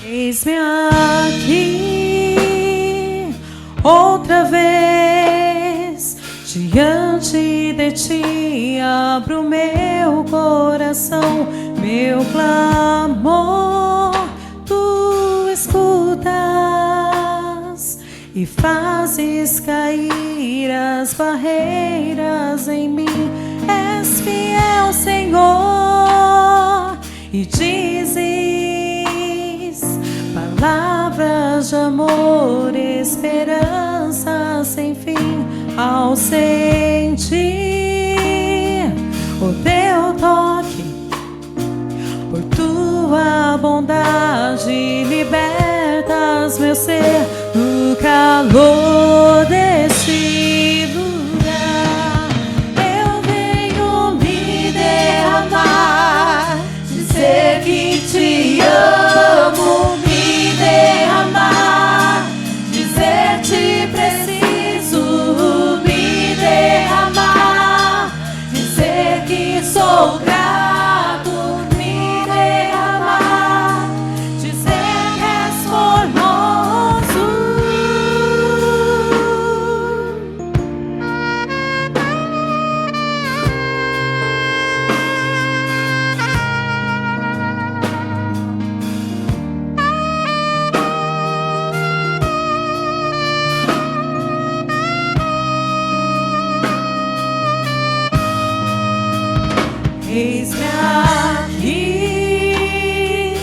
Eis-me aqui outra vez, diante de Ti abro meu coração, meu clamor Tu escutas e fazes cair as barreiras em mim. És fiel, Senhor, e dizes palavras de amor, esperança sem fim. Ao sentir o Teu toque, por Tua bondade libertas meu ser no calor deste lugar. Eu venho me derramar, dizer que Te amo, me derramar, dizer Te preciso, me derramar, dizer que sou grato, me derramar, dizer que és formoso. Eis-me aqui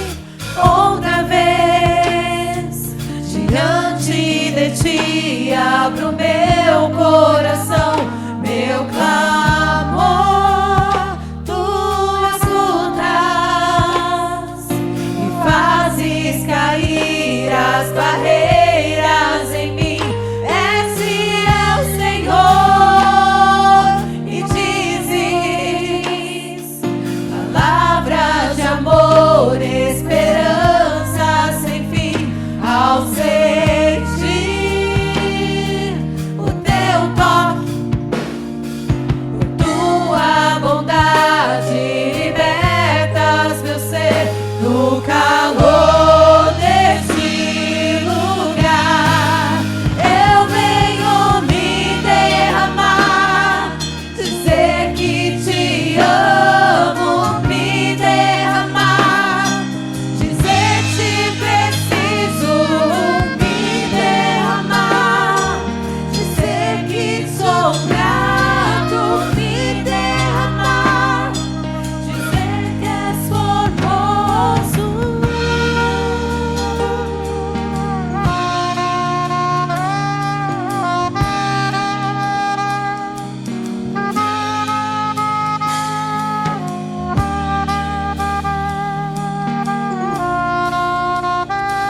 outra vez, diante de Ti abro meu coração, meu clamor Tu escutas e fazes cair as barreiras em mim. És fiel, Senhor, e dizes palavras de amor, esperança sem fim. Ao sentir o Teu toque, por Tua bondade libertas meu ser no calor deste lugar. Eu venho me derramar, dizer que Te amo, me derramar, dizer Te preciso, me derramar, dizer que sou grato, me derramar, dizer que és formoso.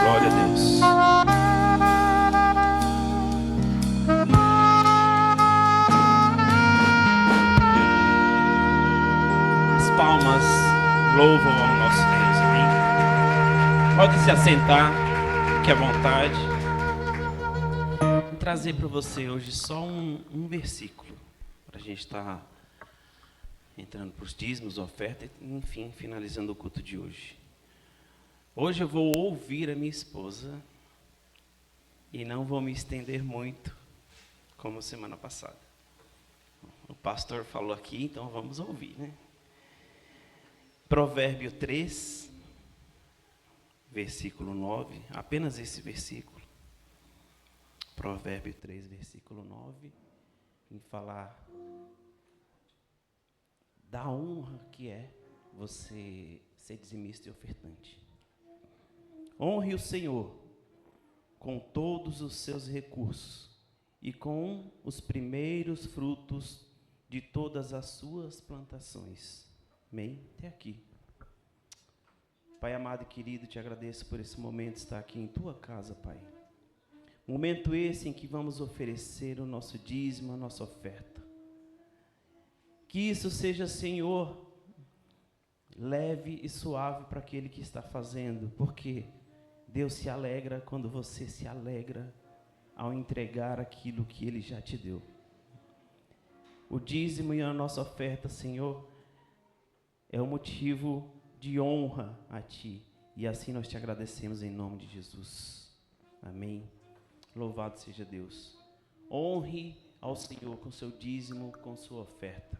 Glória a Deus. As palmas louvam ao nosso Deus. Amém. Pode se assentar, fique à vontade. Vou trazer para você hoje só um versículo. para a gente estar entrando para os dízimos, oferta, enfim, finalizando o culto de hoje. Hoje eu vou ouvir a minha esposa e não vou me estender muito, como semana passada. O pastor falou aqui, então vamos ouvir, né? Provérbio 3, versículo 9, apenas esse versículo. Provérbio 3, versículo 9, em falar da honra que é você ser dizimista e ofertante. Honre o Senhor com todos os seus recursos e com os primeiros frutos de todas as suas plantações. Amém? Até aqui. Pai amado e querido, te agradeço por esse momento de estar aqui em tua casa, Pai. Momento esse em que vamos oferecer o nosso dízimo, a nossa oferta. Que isso seja, Senhor, leve e suave para aquele que está fazendo, porque Deus se alegra quando você se alegra ao entregar aquilo que Ele já te deu. O dízimo e a nossa oferta, Senhor, é um motivo de honra a Ti. E assim nós te agradecemos em nome de Jesus. Amém. Louvado seja Deus. Honre ao Senhor com seu dízimo, com sua oferta.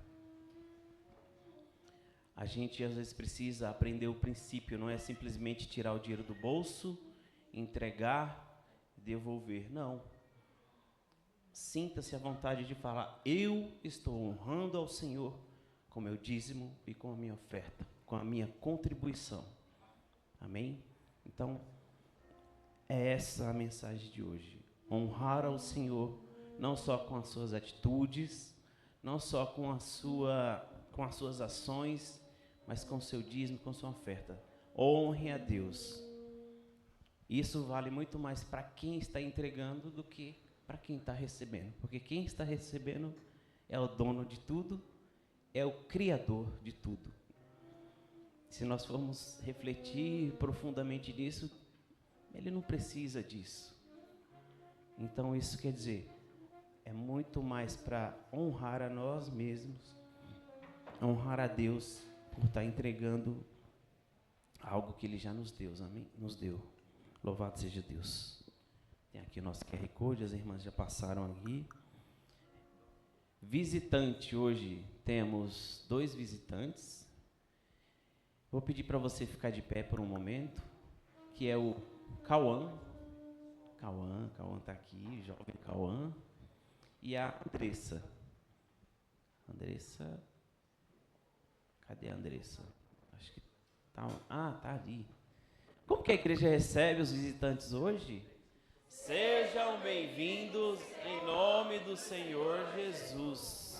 A gente às vezes precisa aprender o princípio, não é simplesmente tirar o dinheiro do bolso, entregar, devolver. Não. Sinta-se à vontade de falar, eu estou honrando ao Senhor com meu dízimo e com a minha oferta, com a minha contribuição. Amém? Então, é essa a mensagem de hoje. Honrar ao Senhor, não só com as suas atitudes, não só com as suas ações, mas com o seu dízimo, com sua oferta. Honre a Deus. Isso vale muito mais para quem está entregando do que para quem está recebendo. Porque quem está recebendo é o dono de tudo, é o Criador de tudo. Se nós formos refletir profundamente nisso, Ele não precisa disso. Então isso quer dizer, é muito mais para honrar a nós mesmos, honrar a Deus por estar entregando algo que Ele já nos deu, amém? Nos deu. Louvado seja Deus. Tem aqui o nosso QR Code, as irmãs já passaram aqui. Visitante, hoje temos 2 visitantes. Vou pedir para você ficar de pé por um momento, que é o Cauã. Cauã está aqui, jovem Cauã. E a Andressa. Cadê a Andressa? Acho que tá ali. Como que a igreja recebe os visitantes hoje? Sejam bem-vindos em nome do Senhor Jesus.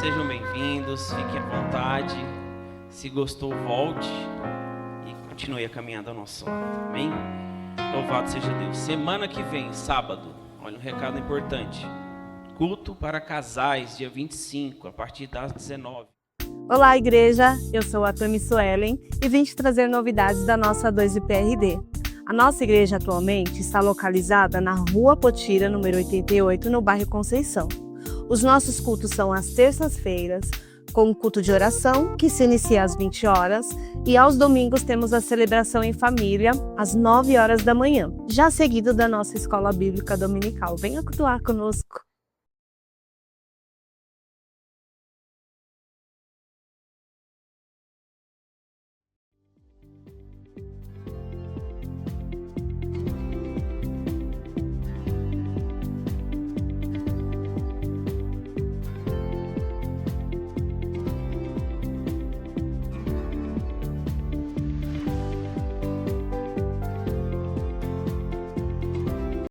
Sejam bem-vindos, fiquem à vontade. Se gostou, volte e continue a caminhada ao nosso lado. Amém? Louvado seja Deus. Semana que vem, sábado, olha um recado importante. Culto para casais, dia 25, a partir das 19. Olá, igreja! Eu sou a Tami Suelen e vim te trazer novidades da nossa 2IPRD. A nossa igreja atualmente está localizada na Rua Potira, número 88, no bairro Conceição. Os nossos cultos são às terças-feiras, com o culto de oração, que se inicia às 20 horas, e aos domingos temos a celebração em família, às 9 horas da manhã, já seguido da nossa escola bíblica dominical. Venha cultuar conosco!